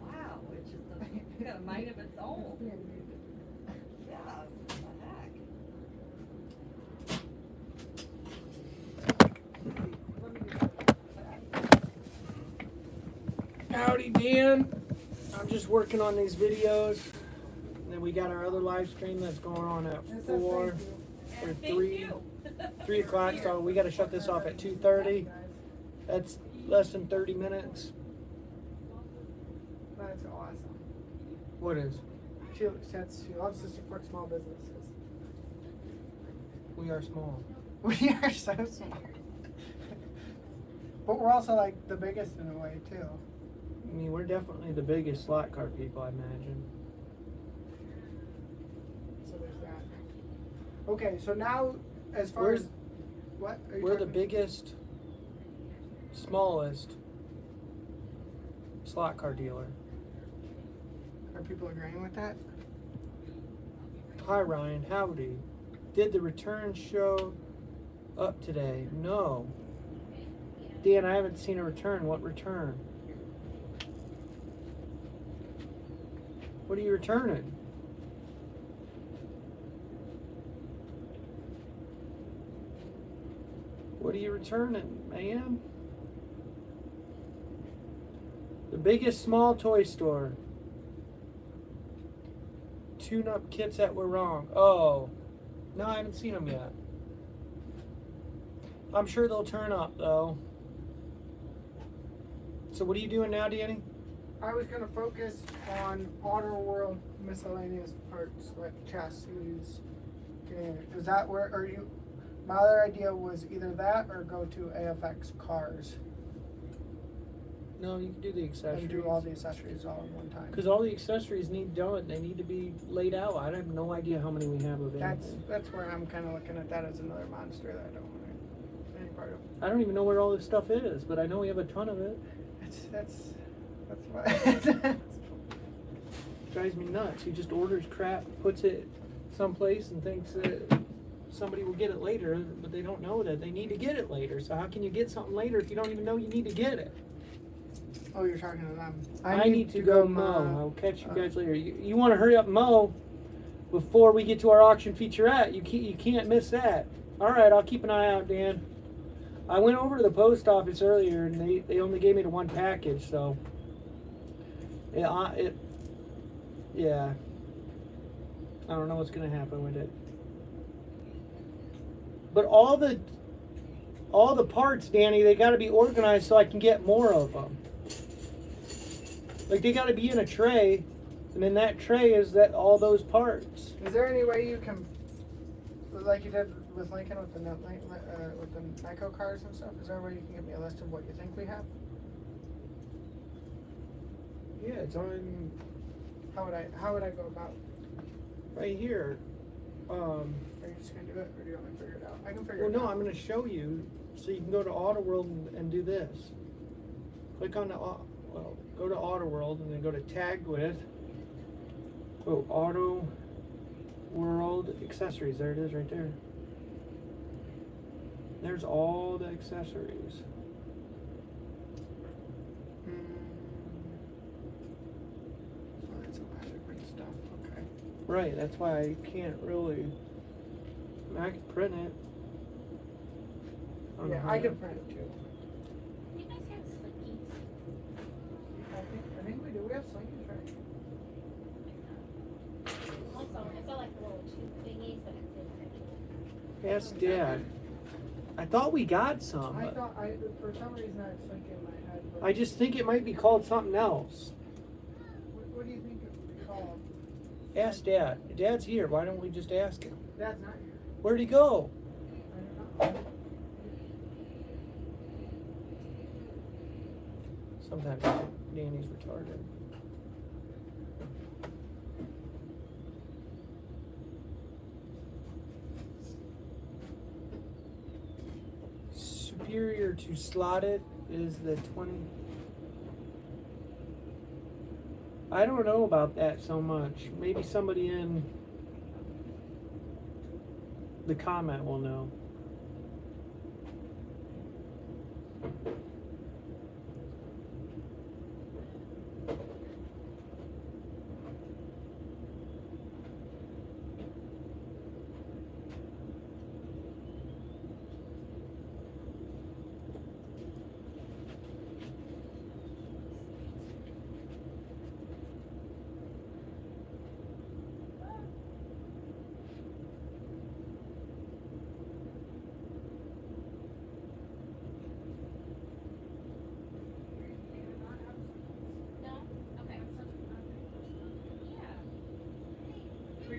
S5: Wow, it's just it's got a mind of its own. Yes, what the heck?
S3: howdy, Dan. I'm just working on these videos. And then we got our other live stream that's going on at 4 or
S5: And
S3: 3 o'clock. So we got to shut this off at 2:30. That's less than 30 minutes.
S8: That's awesome.
S3: What is?
S8: She says she loves to support small businesses.
S3: We are small.
S8: We are so small. But we're also like the biggest in a way too.
S3: I mean, we're definitely the biggest slot car people, I imagine.
S8: So there's that. Okay, so now as far
S3: We're-
S8: as what are you
S3: We're the
S8: talking-
S3: biggest, smallest slot car dealer.
S8: Are people agreeing with that?
S3: Hi Ryan, howdy. Did the return show up today? No. Dan, I haven't seen a return. What return? What are you returning? What are you returning, man? The biggest small toy store. Tune-up kits that were wrong. Oh. No, I haven't seen them yet. I'm sure they'll turn up, though. So what are you doing now, Danny?
S8: I was gonna focus on Auto World miscellaneous parts like chassis. Is that where are you? My other idea was either that or go to AFX cars
S3: No, you can do the accessories.
S8: and do all the accessories all in one time.
S3: Because all the accessories need done. They need to be laid out. I have no idea how many we have available.
S8: That's where I'm kind of looking at that as another monster that I don't want any part of.
S3: I don't even know where all this stuff is, but I know we have a ton of it.
S8: That's what.
S3: Drives me nuts. He just orders crap, puts it someplace, and thinks that somebody will get it later, but they don't know that they need to get it later. So how can you get something later if you don't even know you need to get it?
S8: Oh, you're talking to them.
S3: I need to go mow. I'll catch you guys later. You want to hurry up and mow before we get to our auction featurette. You can't miss that. All right, I'll keep an eye out, Dan. I went over to the post office earlier, and they only gave me the one package, so yeah. I don't know what's gonna happen with it. But all the parts, Danny, they got to be organized so I can get more of them. Like they got to be in a tray, and in that tray is that all those parts.
S8: Is there any way you can, like you did with Lincoln with the Nico cars and stuff? Is there a way you can give me a list of what you think we have?
S3: Yeah, it's on
S8: How would I go about?
S3: right here.
S8: Are you just gonna do it, or do you want me to figure it out? I can figure
S3: Well,
S8: it
S3: no,
S8: out.
S3: I'm going to show you, so you can go to Auto World and do this. Click on go to Auto World and then go to Tag with. Oh, Auto World Accessories. There it is, right there. There's all the accessories.
S8: Oh, that's a lot of different stuff. Okay.
S3: Right, that's why I can't really. I can print it. don't know
S8: Yeah,
S3: how
S8: I
S3: to-
S8: can print it too.
S6: You guys
S8: have slinkies, right?
S6: Also, it's not like the little tube thingies, but it's in
S9: Ask Dad. I thought we got some,
S8: I
S9: but
S8: thought for some reason I had slinky in my head. But
S9: I just think it might be called something else.
S8: what do you think it would be called?
S9: Ask Dad. Dad's here. Why don't we just ask him?
S8: Dad's not here.
S9: Where'd he go?
S8: I don't know.
S9: Sometimes Danny's retarded. Superior to slotted is the 20. I don't know about that so much. Maybe somebody in the comment will know.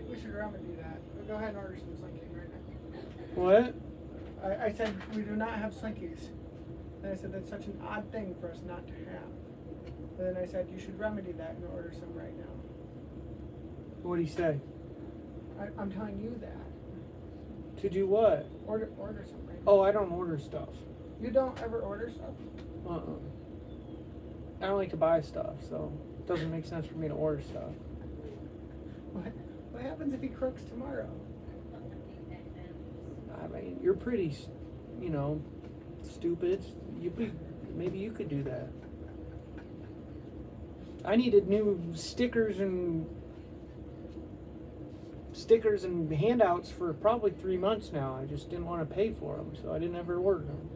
S8: We should remedy that. But go ahead and order some slinkies right now.
S9: What?
S8: I said we do not have slinkies. And I said that's such an odd thing for us not to have. And then I said you should remedy that and order some right now.
S9: What'd he say?
S8: I'm telling you that.
S9: To do what?
S8: Order some right now.
S9: Oh, I don't order stuff.
S8: You don't ever order stuff?
S9: I don't like to buy stuff, so it doesn't make sense for me to order stuff.
S8: What happens if he crooks tomorrow?
S9: I mean, you're pretty, stupid. Maybe you could do that. I needed new stickers and handouts for probably 3 months now. I just didn't want to pay for them, so I didn't ever order them.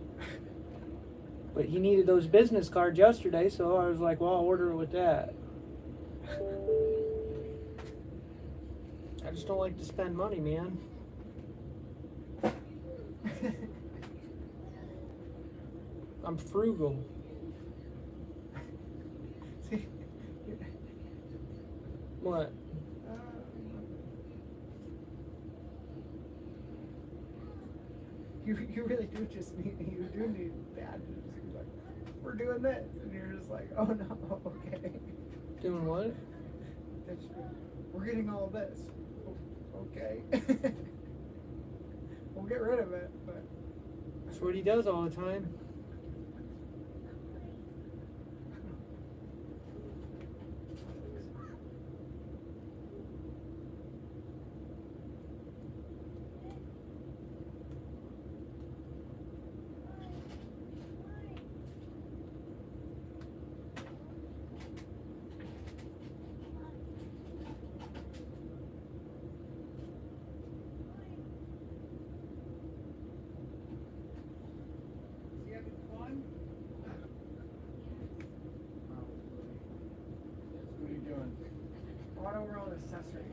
S9: But he needed those business cards yesterday, so I was like, well, I'll order it with that. I just don't like to spend money, man. I'm frugal.
S8: See?
S9: What?
S8: You really do just need that. Just like, we're doing this, and you're just like, oh no, okay.
S9: Doing what?
S8: We're getting all this. Okay. We'll get rid of it, but
S9: That's what he does all the time.
S1: What are you doing?
S8: auto world accessories.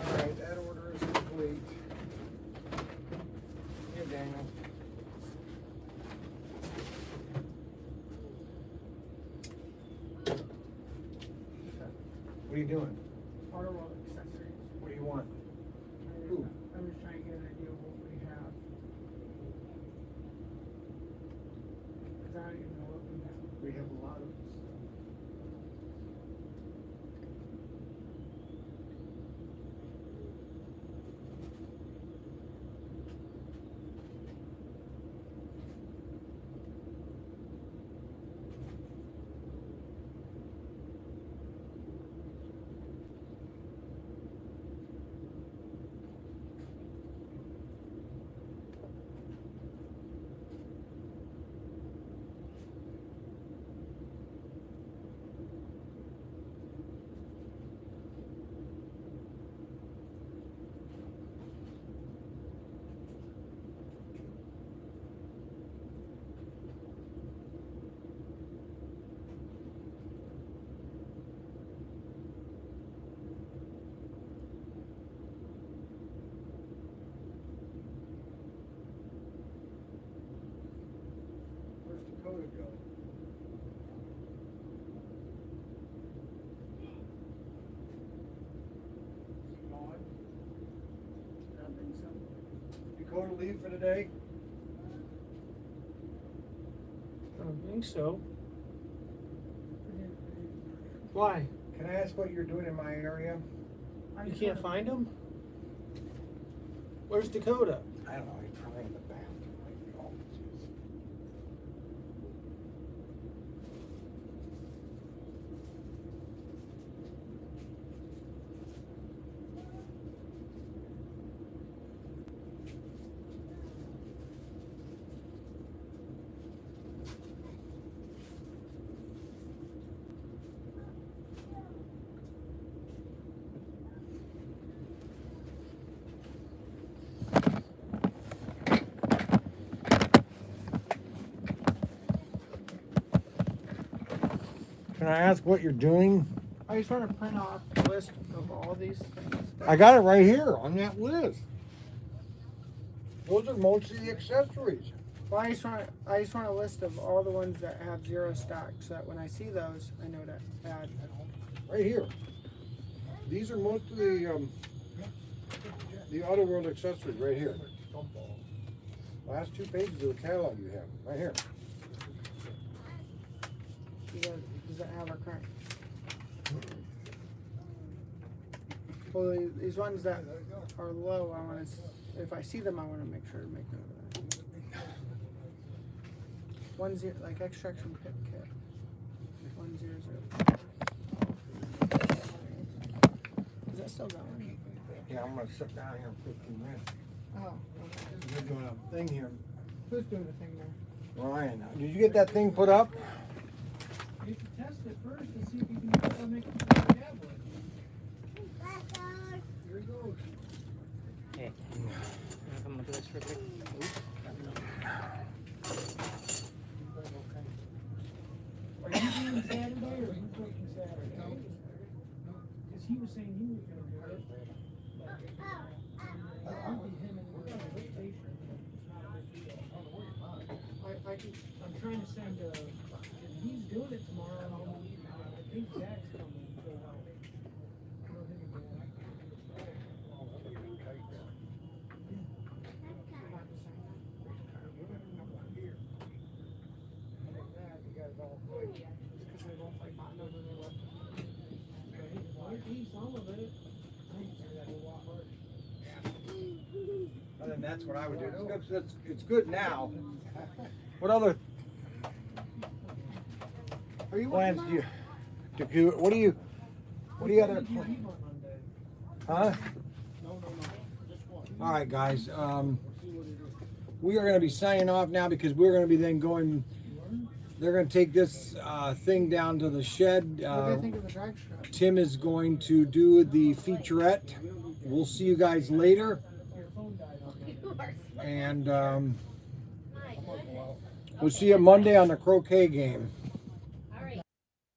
S1: All right, that order is complete. Here, Daniel. What are you doing?
S8: Auto world accessories.
S1: What do you want? Who?
S8: I'm just trying to get an idea of what we have. Because I don't even know what we have.
S1: We have a lot of stuff. could go.
S8: I don't think so.
S1: Dakota leave for the day?
S9: I don't think so. Why?
S1: Can I ask what you're doing in my area?
S9: You can't find him? Where's Dakota?
S1: I don't know, he's probably in the bathroom like he always is. Can I ask what you're doing?
S8: I just want to print off a list of all these things.
S1: I got it right here on that list. Those are most of the accessories.
S8: Well, I just want a list of all the ones that have 0 stock, so that when I see those, I know to add.
S1: Right here. These are most of the Auto World accessories right here. Last 2 pages of the catalog you have, right here.
S8: Does it have our current? Well, these ones that are low, I want to. If I see them, I want to make sure to make note of that. One's like extraction pit kit. 100. Is that still going?
S1: Yeah, I'm gonna sit down here in 15 minutes.
S8: Oh, okay.
S1: We're doing a thing here.
S8: Who's doing the thing there?
S1: Ryan, did you get that thing put up?
S3: You should test it first and see if you can make it to the tablet.
S1: Here he goes.
S9: Hey, I'm gonna do this real quick.
S3: Are you doing Saturday or are you working Saturday? Because he was saying he was gonna do it. But it would be him and the station. I'm trying to send he's doing it tomorrow. I think Zach's coming to go out.
S1: Other than that's what I would do. It's good now. What other plans do you do? What do you other plans? Huh? All right, guys. We are going to be signing off now because we're going to be then going. They're going to take this thing down to the shed.
S8: What do you think of the drag strip?
S1: Tim is going to do the featurette. We'll see you guys later. And we'll see you Monday on the croquet game.